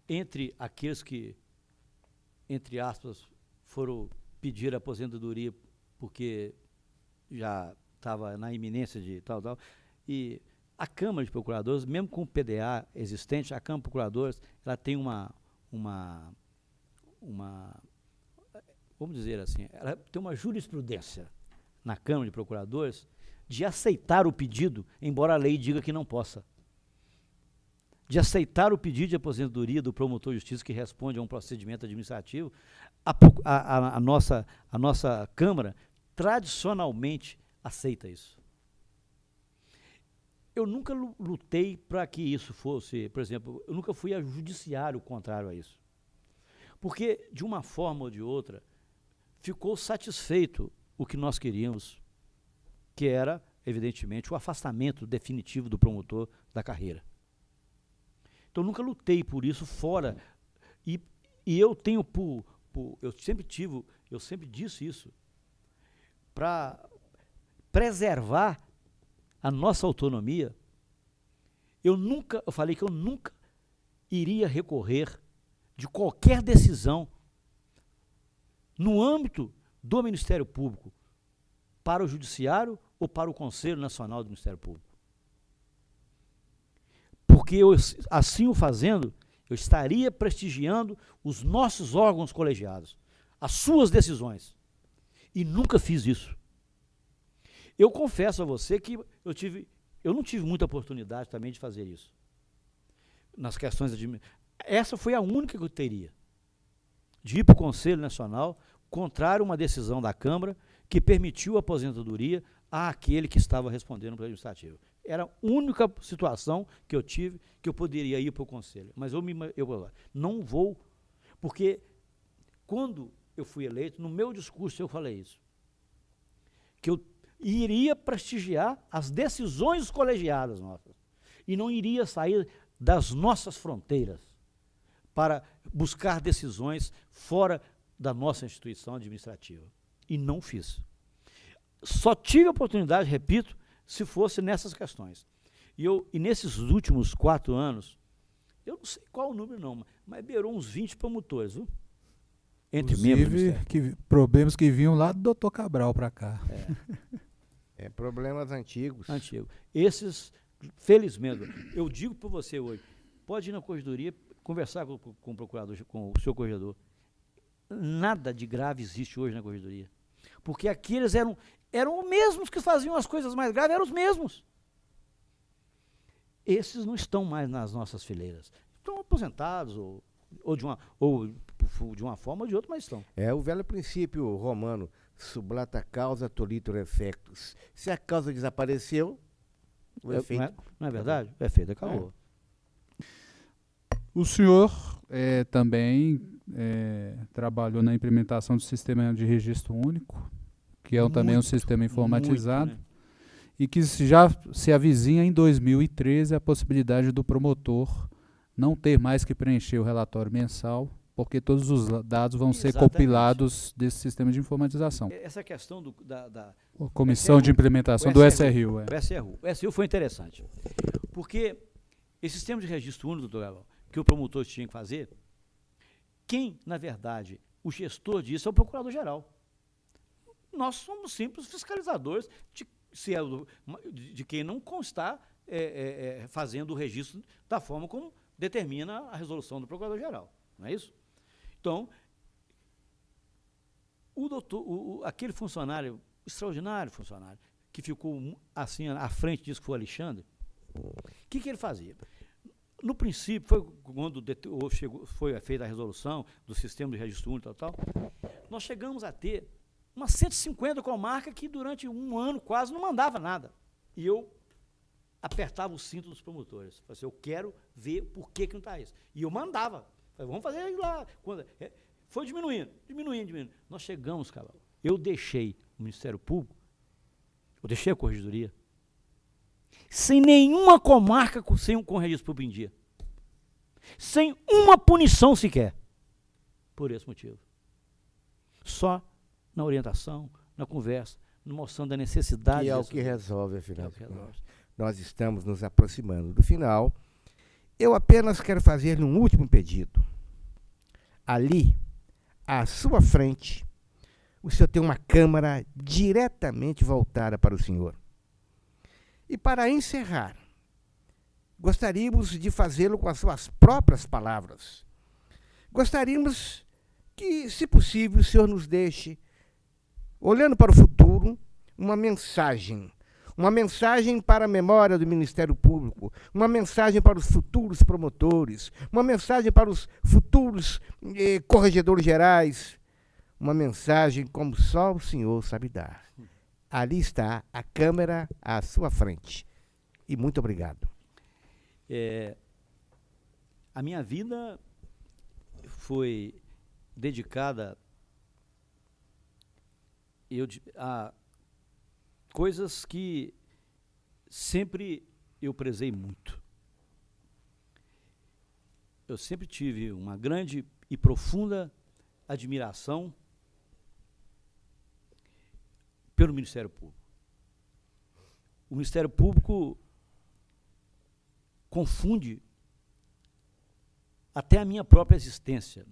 entre aqueles que, entre aspas, foram pedir aposentadoria porque já estava na iminência de tal, e a Câmara de Procuradores, mesmo com o PDA existente, a Câmara de Procuradores, ela tem vamos dizer assim, ela tem uma jurisprudência na Câmara de Procuradores de aceitar o pedido, embora a lei diga que não possa. De aceitar o pedido de aposentadoria do promotor de justiça que responde a um procedimento administrativo, a nossa Câmara tradicionalmente aceita isso. Eu nunca lutei para que isso fosse, por exemplo, eu nunca fui a judiciário contrário a isso. Porque, de uma forma ou de outra, ficou satisfeito o que nós queríamos, que era, evidentemente, o afastamento definitivo do promotor da carreira. Então, nunca lutei por isso fora. E eu tenho eu sempre disse isso, para preservar a nossa autonomia, eu falei que eu nunca iria recorrer de qualquer decisão no âmbito do Ministério Público para o Judiciário ou para o Conselho Nacional do Ministério Público. Porque assim o fazendo, eu estaria prestigiando os nossos órgãos colegiados, as suas decisões. E nunca fiz isso. Eu confesso a você que eu não tive muita oportunidade também de fazer isso. Nas questões essa foi a única que eu teria. De ir para o Conselho Nacional, contrário a uma decisão da Câmara que permitiu a aposentadoria àquele que estava respondendo pelo administrativo. Era a única situação que eu tive que eu poderia ir para o Conselho. Mas eu não vou, porque Quando eu fui eleito, no meu discurso eu falei isso, que eu iria prestigiar as decisões colegiadas nossas e não iria sair das nossas fronteiras para buscar decisões fora da nossa instituição administrativa. E não fiz. Só tive a oportunidade, repito, se fosse nessas questões. E nesses últimos 4 anos, eu não sei qual o número não, mas beirou uns 20 promotores, viu? Entre membros do Ministério. Problemas que vinham lá do Dr. Cabral para cá. Problemas antigos. Esses, felizmente, eu digo para você hoje, pode ir na corregedoria, conversar com o procurador, com o seu corregedor. Nada de grave existe hoje na corregedoria. Porque aqueles eram os mesmos que faziam as coisas mais graves, eram os mesmos. Esses não estão mais nas nossas fileiras. Estão aposentados, ou de uma forma ou de outra, mas estão. É o velho princípio romano, sublata causa tolitur effectus. Se a causa desapareceu, o efeito... Não é verdade? O efeito acabou. O senhor também trabalhou na implementação do sistema de registro único, que é também um sistema informatizado, muito, né? E que já se avizinha em 2013 a possibilidade do promotor não ter mais que preencher o relatório mensal, porque todos os dados vão ser compilados desse sistema de informatização. Essa questão da Comissão de Implementação do SRU. O SRU foi interessante, porque esse sistema de registro único, doutor Gabriel, que o promotor tinha que fazer, quem, na verdade, o gestor disso é o procurador-geral. Nós somos simples fiscalizadores de quem não constar fazendo o registro da forma como determina a resolução do procurador-geral. Não é isso? Então, aquele funcionário, extraordinário funcionário, que ficou assim à frente disso, que foi o Alexandre, o que ele fazia? No princípio, foi quando foi feita a resolução do sistema de registro único e tal, nós chegamos a ter umas 150 comarcas que durante um ano quase não mandava nada. E eu apertava o cinto dos promotores. Falei assim, eu quero ver por que não está isso. E eu mandava. Falei, vamos fazer aí lá. Foi diminuindo. Nós chegamos, cara. Eu deixei o Ministério Público, eu deixei a Corregedoria, sem nenhuma comarca com registro público em dia. Sem uma punição sequer. Por esse motivo. Só na orientação, na conversa, mostrando a necessidade. Que é o que resolve, afinal. Nós estamos nos aproximando do final. Eu apenas quero fazer-lhe um último pedido. Ali, à sua frente, o senhor tem uma câmara diretamente voltada para o senhor. E para encerrar, gostaríamos de fazê-lo com as suas próprias palavras. Gostaríamos que, se possível, o senhor nos deixe, olhando para o futuro, uma mensagem para a memória do Ministério Público, uma mensagem para os futuros promotores, uma mensagem para os futuros corregedores gerais, uma mensagem como só o senhor sabe dar. Ali está a câmera à sua frente. E muito obrigado. A minha vida foi dedicada a coisas que sempre eu prezei muito. Eu sempre tive uma grande e profunda admiração pelo Ministério Público. O Ministério Público confunde até a minha própria existência,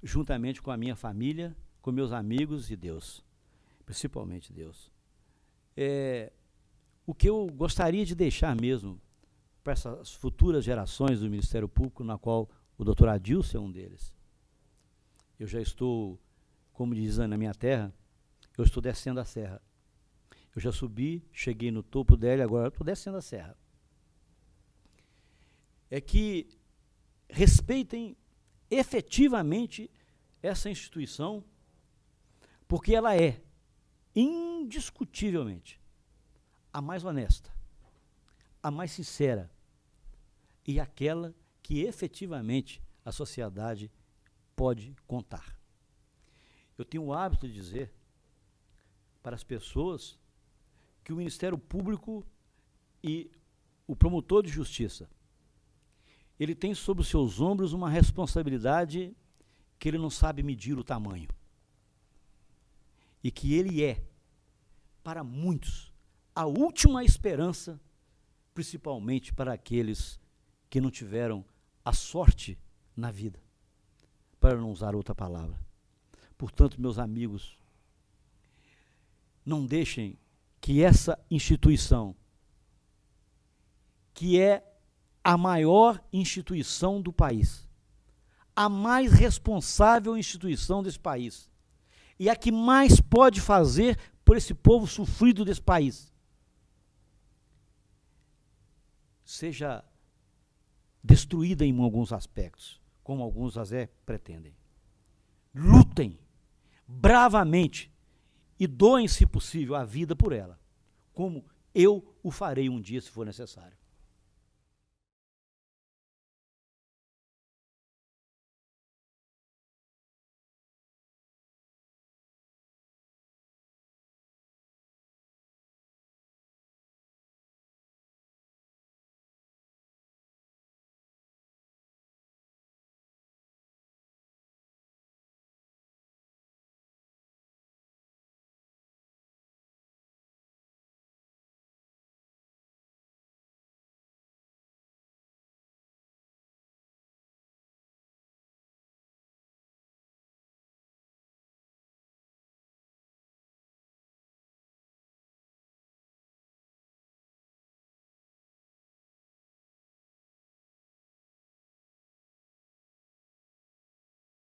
juntamente com a minha família, com meus amigos e Deus, principalmente Deus. O que eu gostaria de deixar mesmo para essas futuras gerações do Ministério Público, na qual o doutor Adilson é um deles. Eu já estou, como dizem na minha terra, eu estou descendo a serra. Eu já subi, cheguei no topo dela e agora eu estou descendo a serra. É que respeitem efetivamente essa instituição, porque ela é, indiscutivelmente, a mais honesta, a mais sincera e aquela que efetivamente a sociedade pode contar. Eu tenho o hábito de dizer para as pessoas que o Ministério Público e o promotor de justiça, ele tem sobre os seus ombros uma responsabilidade que ele não sabe medir o tamanho. E que ele é, para muitos, a última esperança, principalmente para aqueles que não tiveram a sorte na vida, para não usar outra palavra. Portanto, meus amigos, não deixem que essa instituição, que é a maior instituição do país, a mais responsável instituição desse país, e a que mais pode fazer por esse povo sofrido desse país, seja destruída em alguns aspectos, como alguns até pretendem. Lutem bravamente e doem, se possível, a vida por ela, como eu o farei um dia, se for necessário.